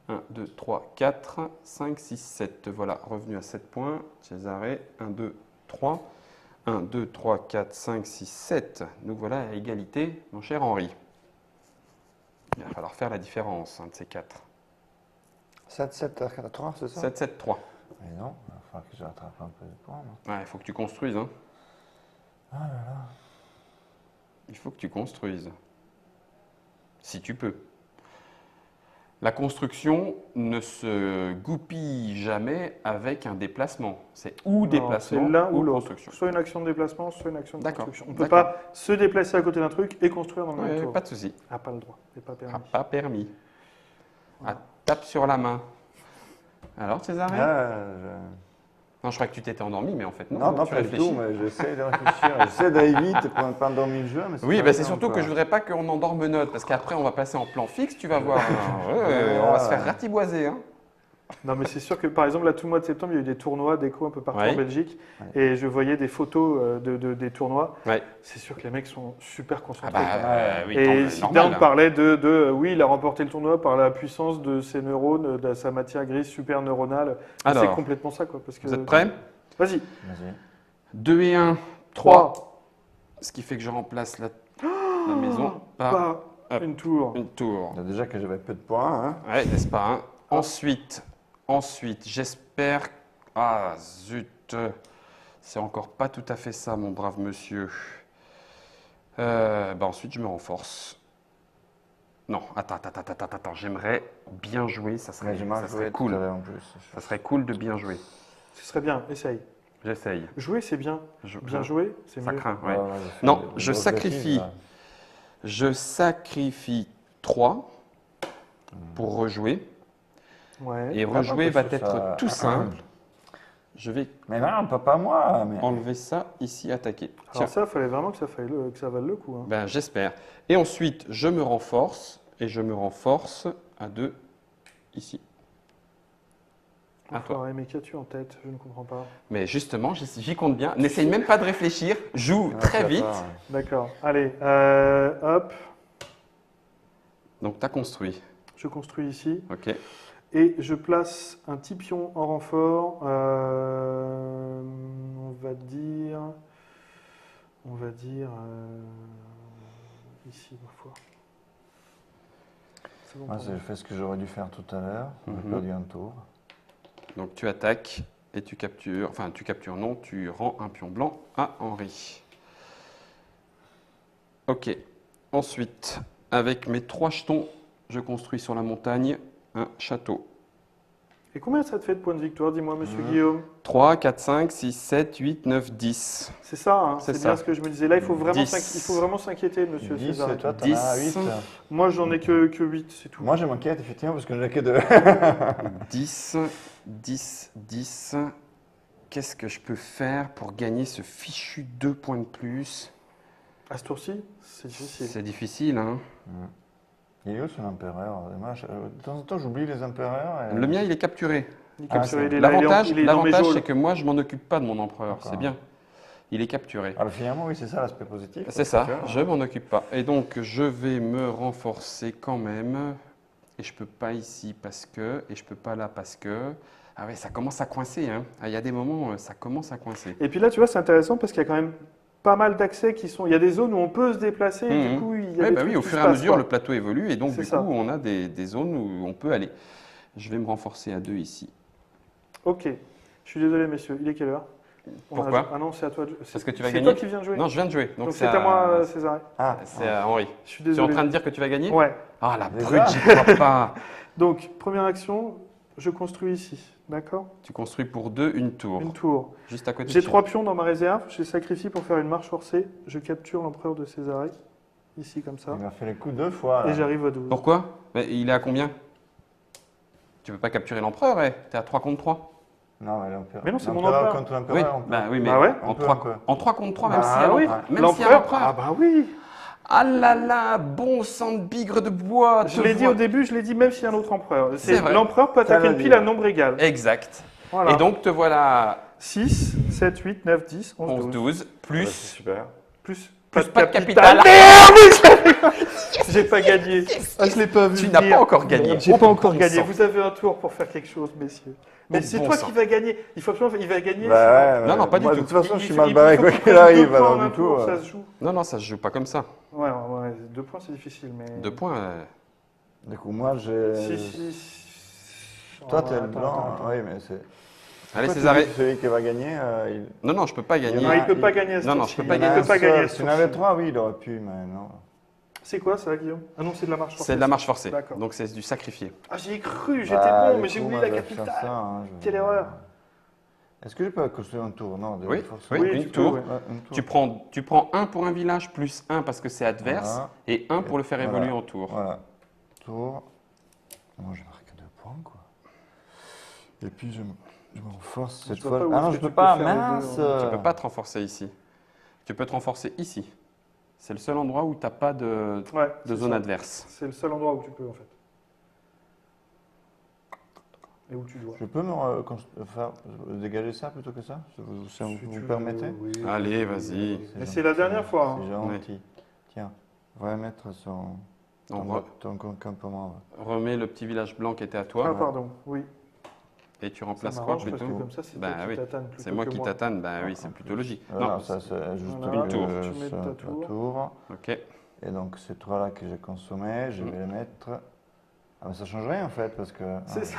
Speaker 1: 1, 2, 3, 4, 5, 6, 7. Voilà, revenu à 7 points. Cesare. 1, 2, 3. 1, 2, 3, 4, 5, 6, 7. Nous voilà à égalité, mon cher Henri. Il va falloir faire la différence, un de ces 4.
Speaker 2: 7, 7, 3, c'est ça
Speaker 1: 7, 7, 3.
Speaker 2: Mais non, il va falloir que je rattrape un peu de points. non
Speaker 1: Ouais, il faut que tu construises. Hein.
Speaker 2: Ah là là.
Speaker 1: Il faut que tu construises. Si tu peux. La construction ne se goupille jamais avec un déplacement. C'est ou
Speaker 3: Non,
Speaker 1: déplacement
Speaker 3: c'est l'un ou l'autre.
Speaker 1: construction.
Speaker 3: Soit une action de déplacement, soit une action de
Speaker 1: D'accord,
Speaker 3: construction. On ne peut
Speaker 1: d'accord.
Speaker 3: pas se déplacer à côté d'un truc et construire dans le même
Speaker 1: Ouais,
Speaker 3: tour.
Speaker 1: pas de souci.
Speaker 3: Ah, pas le droit, c'est pas permis.
Speaker 1: Ah, pas permis. Ah, tape sur la main. Alors, César? Non, je crois que tu t'étais endormi, mais en fait, non.
Speaker 2: Non,
Speaker 1: tu
Speaker 2: pas du
Speaker 1: réfléchis.
Speaker 2: tout, mais j'essaie de réfléchir. J'essaie d'aller vite pour ne pas endormir le jeu. Mais
Speaker 1: Oui,
Speaker 2: pas
Speaker 1: bah, c'est
Speaker 2: évident,
Speaker 1: surtout
Speaker 2: quoi.
Speaker 1: que je voudrais pas qu'on endorme Nod, parce qu'après, on va passer en plan fixe, tu vas voir.
Speaker 2: Ouais.
Speaker 1: On va se faire ratiboiser. Hein.
Speaker 3: Non, mais c'est sûr que par exemple, là, tout le mois de septembre, il y a eu des tournois d'écho un peu partout
Speaker 1: Ouais.
Speaker 3: en Belgique.
Speaker 2: Ouais.
Speaker 3: Et je voyais des photos des tournois.
Speaker 1: Ouais.
Speaker 3: C'est sûr que les mecs sont super
Speaker 1: Ah
Speaker 3: concentrés.
Speaker 1: bah, oui,
Speaker 3: Et
Speaker 1: tant-
Speaker 3: Zidane
Speaker 1: normal.
Speaker 3: parlait oui, il a remporté le tournoi par la puissance de ses neurones, de sa matière grise super neuronale. C'est
Speaker 1: Alors,
Speaker 3: complètement ça, quoi. Parce que...
Speaker 1: vous êtes prêts?
Speaker 3: Vas-y.
Speaker 2: Vas-y.
Speaker 1: 2 et 1, 3. Ce qui fait que je remplace la maison par Hop.
Speaker 3: Une tour.
Speaker 1: Une tour.
Speaker 2: Déjà que j'avais peu de points. Hein.
Speaker 1: Ouais, n'est-ce pas hein. Ensuite, j'espère... Ah, zut. C'est encore pas tout à fait ça, mon brave monsieur. Ensuite, je me renforce. Non, attends. J'aimerais bien jouer. Ça serait,
Speaker 2: Mais j'ai mal
Speaker 1: ça
Speaker 2: joué
Speaker 1: serait
Speaker 2: tout
Speaker 1: cool.
Speaker 2: à l'heure en plus.
Speaker 1: Ça serait cool de bien jouer.
Speaker 3: Ce serait bien, essaye.
Speaker 1: J'essaye.
Speaker 3: Jouer, c'est bien. Bien jouer, c'est
Speaker 1: Ça
Speaker 3: mieux.
Speaker 1: craint, ouais.
Speaker 2: j'ai fait
Speaker 1: Non,
Speaker 2: des
Speaker 1: je
Speaker 2: grosses
Speaker 1: sacrifie.
Speaker 2: bêtises, là.
Speaker 1: Je sacrifie 3 pour rejouer.
Speaker 3: Ouais.
Speaker 1: Et rejouer va
Speaker 2: parce que
Speaker 1: être
Speaker 2: ça-
Speaker 1: tout simple. Je vais
Speaker 2: Mais non, pas moi. Mais...
Speaker 1: enlever ça ici, attaquer. Tiens,
Speaker 3: Alors ça, il fallait vraiment que ça vale le coup. Hein.
Speaker 1: ben, j'espère. Et ensuite, je me renforce. Et je me renforce à 2 ici. À toi.
Speaker 3: Enfoiré, mais qu'as-tu en tête? Je ne comprends pas.
Speaker 1: Mais justement, j'y compte bien. N'essaye même pas de réfléchir. Joue
Speaker 2: Ouais,
Speaker 1: très
Speaker 2: c'est
Speaker 1: vite.
Speaker 2: pas, ouais.
Speaker 3: D'accord. Allez, hop,
Speaker 1: Donc, tu as construit.
Speaker 3: je construis ici.
Speaker 1: OK.
Speaker 3: Et je place un petit pion en renfort. On va dire ici, parfois. C'est bon
Speaker 2: Moi,
Speaker 3: pour moi.
Speaker 2: j'ai fait ce que j'aurais dû faire tout à l'heure. J'ai
Speaker 1: Mhm.
Speaker 2: perdu un tour.
Speaker 1: Donc, tu attaques et tu captures. Enfin, tu captures, non. Tu rends un pion blanc à Henri. OK. Ensuite, avec mes 3 jetons, je construis sur la montagne un château.
Speaker 3: Et combien ça te fait de points de victoire? Dis-moi, monsieur Guillaume.
Speaker 1: 3, 4, 5, 6, 7, 8, 9, 10.
Speaker 3: C'est ça, hein,
Speaker 1: C'est
Speaker 3: c'est
Speaker 1: ça.
Speaker 3: bien ce que je me disais. Là, il faut vraiment
Speaker 1: 10.
Speaker 3: il faut vraiment s'inquiéter, monsieur
Speaker 2: 10,
Speaker 3: César.
Speaker 2: et toi, t'en
Speaker 1: 10.
Speaker 2: as 8.
Speaker 3: Moi, j'en ai que 8, c'est tout.
Speaker 2: Moi, j'ai manqué, effectivement, parce que j'en ai que 2.
Speaker 1: 10, 10, 10. Qu'est-ce que je peux faire pour gagner ce fichu 2 points de plus?
Speaker 3: À ce tour-ci, c'est difficile.
Speaker 1: C'est difficile, hein?
Speaker 2: Il est où son empereur? Moi, de temps en temps, j'oublie les empereurs. Et...
Speaker 1: Le mien, il est capturé.
Speaker 3: Il est
Speaker 2: Ah,
Speaker 3: capturé,
Speaker 2: c'est-
Speaker 3: il est là,
Speaker 1: L'avantage,
Speaker 3: il est dans mes
Speaker 1: l'avantage,
Speaker 3: geôles.
Speaker 1: c'est que moi, je m'en occupe pas de mon empereur.
Speaker 2: D'accord.
Speaker 1: C'est bien. Il est capturé.
Speaker 2: Alors, finalement, oui, c'est ça l'aspect positif.
Speaker 1: C'est ça,
Speaker 2: Tu vois,
Speaker 1: je m'en occupe pas. Et donc, je vais me renforcer quand même. Et je peux pas ici parce que, et je peux pas là parce que. Ah ouais, ça commence à coincer, hein. Ah, il y a des moments, ça commence à coincer.
Speaker 3: Et puis là, tu vois, c'est intéressant parce qu'il y a quand même pas mal d'accès qui sont. Il y a des zones où on peut se déplacer. Et
Speaker 1: Mhm.
Speaker 3: du coup, il y a
Speaker 1: Oui,
Speaker 3: des
Speaker 1: bah
Speaker 3: trucs
Speaker 1: oui, au
Speaker 3: qui
Speaker 1: fur et
Speaker 3: se
Speaker 1: à
Speaker 3: passent,
Speaker 1: mesure,
Speaker 3: quoi.
Speaker 1: le plateau évolue et donc
Speaker 3: C'est
Speaker 1: du
Speaker 3: ça.
Speaker 1: coup, on a des zones où on peut aller. Je vais me renforcer à 2 ici.
Speaker 3: Ok. Je suis désolé, messieurs. Il est quelle heure?
Speaker 1: Pourquoi?
Speaker 3: Ah non, c'est à toi.
Speaker 1: Parce que tu vas
Speaker 3: C'est
Speaker 1: gagner.
Speaker 3: toi qui viens de jouer.
Speaker 1: Non, je viens de jouer.
Speaker 3: Donc c'est à moi, César.
Speaker 2: Ah,
Speaker 1: C'est à Henri.
Speaker 3: Je suis
Speaker 1: Tu es en
Speaker 3: désolé.
Speaker 1: train de dire que tu vas gagner?
Speaker 3: Ouais.
Speaker 1: Ah la
Speaker 2: Déjà
Speaker 1: brute, j'y crois pas.
Speaker 3: Donc, première action, je construis ici. D'accord?
Speaker 1: Tu construis pour 2 une tour.
Speaker 3: Une tour.
Speaker 1: Juste à côté
Speaker 3: J'ai
Speaker 1: de
Speaker 3: 3 pions dans ma réserve. Je les sacrifie pour faire une marche forcée. Je capture l'empereur de Césarée. Ici, comme ça.
Speaker 2: il m'a fait les coups 2 fois. là.
Speaker 3: Et j'arrive à 12.
Speaker 1: Pourquoi? Mais il est à combien? Tu peux pas capturer l'empereur, t'es à 3 contre 3.
Speaker 2: Non, mais l'empereur.
Speaker 3: Mais non, c'est mon
Speaker 2: l'empereur
Speaker 3: empereur.
Speaker 2: contre
Speaker 1: Oui,
Speaker 2: l'empereur. on peut-
Speaker 1: bah oui, mais
Speaker 3: Bah ouais.
Speaker 1: en,
Speaker 2: On peut,
Speaker 1: 3,
Speaker 2: on peut.
Speaker 1: en 3 contre 3, même
Speaker 3: Bah
Speaker 1: s'il y a
Speaker 3: oui.
Speaker 1: l'empereur. Même s'il y a l'empereur.
Speaker 3: Ah bah oui.
Speaker 1: Ah là là, bon sang de bigre de bois.
Speaker 3: Je
Speaker 1: te
Speaker 3: l'ai dit
Speaker 1: vois.
Speaker 3: au début, je l'ai dit même s'il y a un autre empereur.
Speaker 1: C'est vrai.
Speaker 3: L'empereur peut
Speaker 2: Ça
Speaker 3: attaquer
Speaker 2: l'a
Speaker 3: une
Speaker 2: dit,
Speaker 3: pile à
Speaker 2: ouais.
Speaker 3: nombre égal.
Speaker 1: Exact.
Speaker 3: Voilà.
Speaker 1: Et donc te voilà
Speaker 3: 6, 7, 8, 9, 10, 11,
Speaker 1: 11,
Speaker 3: 12.
Speaker 1: 12,
Speaker 2: Ah bah, c'est
Speaker 1: plus
Speaker 2: super.
Speaker 3: Plus
Speaker 1: pas de capital.
Speaker 3: J'ai pas gagné. Ah, je l'ai pas vu.
Speaker 1: Tu n'as
Speaker 3: venir.
Speaker 1: pas encore gagné.
Speaker 3: J'ai pas encore
Speaker 1: Bon
Speaker 3: gagné.
Speaker 1: sang.
Speaker 3: Vous avez un tour pour faire quelque chose, messieurs. Mais
Speaker 1: Bon
Speaker 3: c'est
Speaker 1: bon
Speaker 3: toi
Speaker 1: sang.
Speaker 3: qui vas gagner. Il faut absolument, il va gagner.
Speaker 2: Bah ouais,
Speaker 1: Non, non, pas
Speaker 2: moi,
Speaker 1: du
Speaker 2: de
Speaker 1: tout.
Speaker 2: toute façon, je suis
Speaker 3: Il
Speaker 2: mal
Speaker 3: faut-
Speaker 2: barré
Speaker 3: il faut
Speaker 2: quoi
Speaker 3: que tu
Speaker 2: qu'il
Speaker 3: prennes
Speaker 2: arrive.
Speaker 3: 2 points en
Speaker 2: Alors,
Speaker 3: un
Speaker 2: du coup.
Speaker 3: tour, ça se joue.
Speaker 1: Non, ça se joue pas comme ça.
Speaker 3: Ouais, 2 points, c'est difficile, mais.
Speaker 1: 2 points.
Speaker 2: Du coup, moi, j'ai.
Speaker 3: Si.
Speaker 2: Toi,
Speaker 3: Oh,
Speaker 2: t'es le
Speaker 3: attends,
Speaker 2: blanc.
Speaker 3: attends.
Speaker 2: Oui, mais c'est.
Speaker 1: Allez,
Speaker 2: Pourquoi tu
Speaker 1: Césarée.
Speaker 2: dis que celui qui va gagner,
Speaker 1: Non, non, je peux pas gagner.
Speaker 3: Non, il peut pas gagner à ce
Speaker 1: Non, non,
Speaker 3: tour-ci.
Speaker 1: je peux pas
Speaker 3: Il
Speaker 1: gagner.
Speaker 3: peut pas gagner à ce
Speaker 2: S'il y en avait
Speaker 3: tour-ci.
Speaker 2: 3, oui, il aurait pu, mais non.
Speaker 3: C'est quoi ça, Guillaume? Ah non, c'est de la marche forcée.
Speaker 1: C'est de la marche forcée.
Speaker 3: D'accord.
Speaker 1: Donc c'est du sacrifié.
Speaker 3: Ah, j'y ai cru, j'étais
Speaker 2: Bah,
Speaker 3: bon,
Speaker 2: du
Speaker 3: mais j'ai
Speaker 2: coup,
Speaker 3: oublié
Speaker 2: moi,
Speaker 3: la
Speaker 2: je vais faire
Speaker 3: capitale.
Speaker 2: ça, hein,
Speaker 3: Quelle erreur.
Speaker 2: Est-ce que je peux construire un tour? Non,
Speaker 1: Oui,
Speaker 2: forcément.
Speaker 1: oui,
Speaker 3: Oui,
Speaker 1: une
Speaker 3: tu peux,
Speaker 1: tour.
Speaker 3: ouais.
Speaker 2: Ouais, un tour.
Speaker 1: Tu prends 1 pour un village plus 1 parce que c'est adverse
Speaker 2: Voilà.
Speaker 1: et 1 pour le faire
Speaker 2: Voilà.
Speaker 1: évoluer en tour.
Speaker 2: Voilà. Tour. Moi, je marque 2 points, quoi. Et puis, je me renforce
Speaker 3: Je
Speaker 2: cette
Speaker 3: vois
Speaker 2: fois.
Speaker 3: pas où
Speaker 2: Ah
Speaker 3: est-ce
Speaker 2: non,
Speaker 3: que
Speaker 2: je peux
Speaker 3: tu
Speaker 2: pas.
Speaker 3: peux faire les
Speaker 2: Mince.
Speaker 3: deux,
Speaker 1: Tu peux pas te renforcer ici. Tu peux te renforcer ici. C'est le seul endroit où tu n'as pas de
Speaker 3: Ouais, c'est
Speaker 1: zone
Speaker 3: ça.
Speaker 1: adverse.
Speaker 3: C'est le seul endroit où tu peux, en fait. Et où tu dois.
Speaker 2: Je peux faire dégager ça plutôt que ça? Ça
Speaker 3: Si
Speaker 2: vous
Speaker 3: tu veux,
Speaker 2: permettez?
Speaker 3: oui.
Speaker 1: Allez, vas-y.
Speaker 3: Mais c'est la dernière fois, hein.
Speaker 2: C'est gentil. Tiens, on va mettre
Speaker 1: On
Speaker 2: ton campement.
Speaker 1: remet le petit village blanc qui était à toi
Speaker 3: Ah, pardon, oui.
Speaker 1: et tu
Speaker 3: Ça
Speaker 1: remplaces quoi
Speaker 3: m'arrange parce
Speaker 1: plutôt?
Speaker 3: que comme ça, c'est
Speaker 1: Bah
Speaker 3: toi qui
Speaker 1: oui,
Speaker 3: tatane plutôt
Speaker 1: c'est moi
Speaker 3: que
Speaker 1: qui tatane. Bah oui, c'est plutôt logique.
Speaker 2: Non,
Speaker 1: Non,
Speaker 2: ça c'est juste
Speaker 3: Voilà,
Speaker 1: une tour.
Speaker 3: Tu mets ta tour.
Speaker 2: tour.
Speaker 1: ok.
Speaker 2: Et donc ces 3-là que j'ai consommés, je vais les mettre... Ah mais ça change rien en fait parce que...
Speaker 3: C'est ça.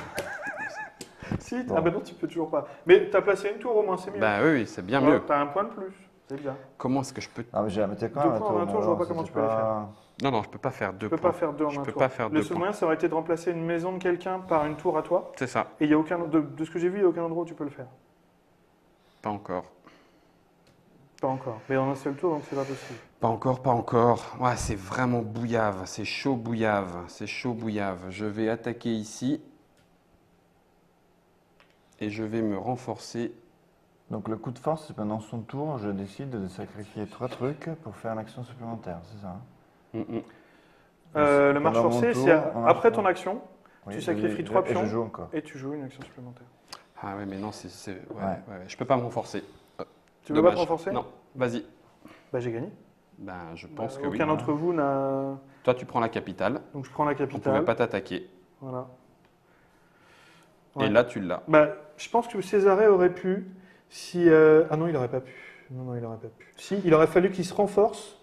Speaker 3: Si,
Speaker 2: Bon.
Speaker 3: ah ben non, tu peux toujours pas. Mais tu as placé une tour au moins, c'est mieux.
Speaker 1: Bah oui, c'est bien
Speaker 3: Ouais,
Speaker 1: mieux.
Speaker 3: Tu as un point de plus, c'est bien.
Speaker 1: Comment est-ce que je peux...
Speaker 2: Ah mais j'ai la mettre quand
Speaker 3: Deux
Speaker 2: même la
Speaker 3: points en
Speaker 2: tour.
Speaker 3: un tour,
Speaker 2: mais
Speaker 3: je vois
Speaker 2: alors,
Speaker 3: pas comment
Speaker 2: c'était
Speaker 3: tu peux les faire.
Speaker 1: Non, non, je peux pas faire deux
Speaker 3: Tu peux
Speaker 1: points.
Speaker 3: pas faire deux en
Speaker 1: Je
Speaker 3: un
Speaker 1: peux
Speaker 3: tour.
Speaker 1: pas faire
Speaker 3: Le
Speaker 1: deux
Speaker 3: seul
Speaker 1: points.
Speaker 3: moyen, ça aurait été de remplacer une maison de quelqu'un par une tour à toi.
Speaker 1: C'est ça.
Speaker 3: Et il y a aucun, de ce que j'ai vu, il n'y a aucun endroit où tu peux le faire.
Speaker 1: Pas encore.
Speaker 3: Pas encore. Mais en un seul tour, donc c'est pas possible.
Speaker 1: Pas encore, pas encore. Ouais, c'est vraiment bouillave. C'est chaud bouillave. C'est chaud bouillave. Je vais attaquer ici. Et je vais me renforcer.
Speaker 2: Donc le coup de force, c'est pendant son tour, je décide de sacrifier 3 trucs pour faire une action supplémentaire, c'est ça hein?
Speaker 3: Le marche
Speaker 2: Pendant mon
Speaker 3: forcée,
Speaker 2: tour,
Speaker 3: c'est
Speaker 2: on marche
Speaker 3: après
Speaker 2: pas.
Speaker 3: ton action,
Speaker 2: Oui,
Speaker 3: tu sacrifies 3
Speaker 2: Et
Speaker 3: pions
Speaker 2: je joue encore.
Speaker 3: et tu joues une action supplémentaire.
Speaker 1: Ah ouais, mais non, ouais,
Speaker 2: Ouais.
Speaker 1: ouais. Je peux pas me renforcer.
Speaker 3: Tu veux pas
Speaker 1: Dommage.
Speaker 3: te renforcer?
Speaker 1: Non, vas-y.
Speaker 3: Bah j'ai gagné.
Speaker 1: Ben, je pense que oui.
Speaker 3: Aucun d'entre vous n'a.
Speaker 1: Toi, tu prends la capitale.
Speaker 3: Donc je prends la
Speaker 1: On ne pouvait
Speaker 3: capitale.
Speaker 1: pas t'attaquer.
Speaker 3: Voilà.
Speaker 1: Et
Speaker 3: Ouais.
Speaker 1: là, tu l'as.
Speaker 3: Bah, je pense que Césarée aurait pu si. Ah non, il aurait pas pu. Non, il aurait pas pu. Si, il aurait fallu qu'il se renforce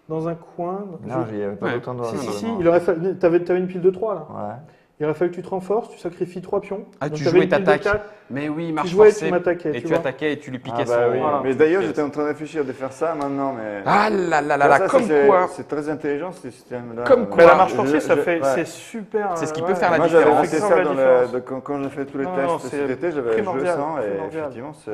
Speaker 3: dans un coin.
Speaker 2: Non, il n'y avait pas
Speaker 1: Ouais.
Speaker 2: autant de
Speaker 3: Si, si, si,
Speaker 2: rassemblement.
Speaker 3: il aurait fallu. T'avais une pile de 3 là.
Speaker 2: Ouais.
Speaker 3: Il aurait fallu que tu te renforces, tu sacrifies 3 pions.
Speaker 1: Ah,
Speaker 3: Donc,
Speaker 1: tu
Speaker 3: t'avais
Speaker 1: jouais
Speaker 3: une pile de
Speaker 1: t'attaques.
Speaker 3: 4,
Speaker 1: Mais oui,
Speaker 3: Tu
Speaker 1: marche
Speaker 3: jouais et
Speaker 1: forcée.
Speaker 3: tu m'attaquais.
Speaker 1: Et tu
Speaker 3: vois.
Speaker 1: attaquais et tu lui piquais
Speaker 2: Ah bah
Speaker 1: son.
Speaker 2: oui.
Speaker 3: Voilà.
Speaker 2: Mais d'ailleurs, j'étais en train de réfléchir de faire ça maintenant, mais...
Speaker 1: Ah là là là là,
Speaker 2: Ça,
Speaker 1: comme
Speaker 2: c'est-
Speaker 1: quoi.
Speaker 2: C'est très intelligent ce système-là.
Speaker 1: Comme quoi.
Speaker 3: Mais la marche forcée,
Speaker 2: ouais.
Speaker 3: c'est super.
Speaker 1: C'est ce qui
Speaker 3: ouais.
Speaker 1: peut faire la
Speaker 2: Moi, j'avais
Speaker 1: différence.
Speaker 2: fait
Speaker 3: Ça
Speaker 2: ça
Speaker 3: fait
Speaker 2: dans
Speaker 3: la différence.
Speaker 2: quand j'ai fait tous les
Speaker 3: Non,
Speaker 2: tests
Speaker 3: non,
Speaker 2: cet
Speaker 3: c'est
Speaker 2: été, j'avais joué
Speaker 3: primordial,
Speaker 2: sans et
Speaker 3: primordial.
Speaker 2: effectivement, c'est...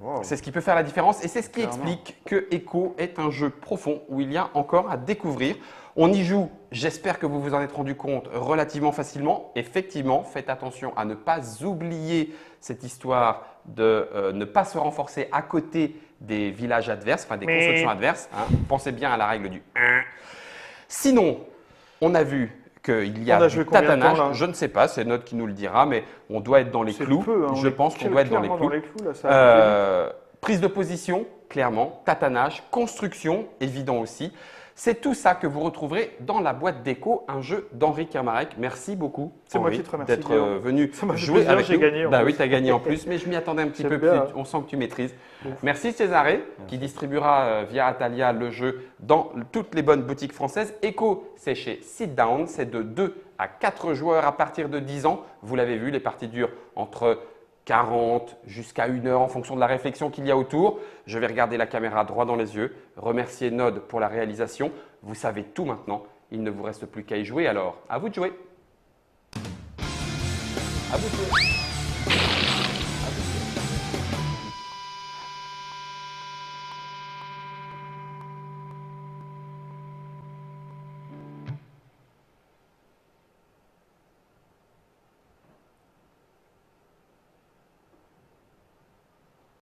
Speaker 2: wow.
Speaker 1: C'est ce qui peut faire la différence et c'est ce qui
Speaker 2: Clairement.
Speaker 1: explique que Echo est un jeu profond où il y a encore à découvrir. On y joue, j'espère que vous vous en êtes rendu compte, relativement facilement. Effectivement, faites attention à ne pas oublier cette histoire de ne pas se renforcer à côté des villages adverses, enfin des
Speaker 3: Mais-
Speaker 1: constructions adverses. Hein. Pensez bien à la règle du 1. Sinon, on a vu qu'il y
Speaker 3: On a
Speaker 1: a
Speaker 3: joué
Speaker 1: du
Speaker 3: combien de temps,
Speaker 1: tatanage.
Speaker 3: là
Speaker 1: Je ne sais pas, c'est Note qui nous le dira, mais on doit être dans les
Speaker 3: C'est
Speaker 1: clous.
Speaker 3: peu, hein, on
Speaker 1: Je
Speaker 3: est
Speaker 1: pense qu'on doit être dans les
Speaker 3: clairement
Speaker 1: clous.
Speaker 3: là, ça a été vite.
Speaker 1: Prise de position, clairement, tatanage, construction, évident aussi. C'est tout ça que vous retrouverez dans la boîte déco, un jeu d'Henri Kermarek. Merci beaucoup,
Speaker 3: C'est moi
Speaker 1: Henri,
Speaker 3: qui te remercie,
Speaker 1: d'être
Speaker 3: Guillaume.
Speaker 1: venu
Speaker 3: Ça m'a fait
Speaker 1: jouer
Speaker 3: plaisir,
Speaker 1: avec
Speaker 3: j'ai
Speaker 1: nous.
Speaker 3: gagné, en
Speaker 1: Bah
Speaker 3: plus.
Speaker 1: oui, tu as gagné en plus, mais je m'y attendais un petit
Speaker 3: J'aime
Speaker 1: peu
Speaker 3: bien,
Speaker 1: plus.
Speaker 3: hein.
Speaker 1: On sent que tu maîtrises.
Speaker 3: Ouf.
Speaker 1: Merci Césarée, qui distribuera via Atalia le jeu dans toutes les bonnes boutiques françaises. Echo, c'est chez Sit Down, c'est de 2 à 4 joueurs à partir de 10 ans. Vous l'avez vu, les parties durent entre 40 jusqu'à 1 heure en fonction de la réflexion qu'il y a autour. Je vais regarder la caméra droit dans les yeux, remercier Nod pour la réalisation. Vous savez tout maintenant, il ne vous reste plus qu'à y jouer alors. À vous de jouer. À vous de jouer.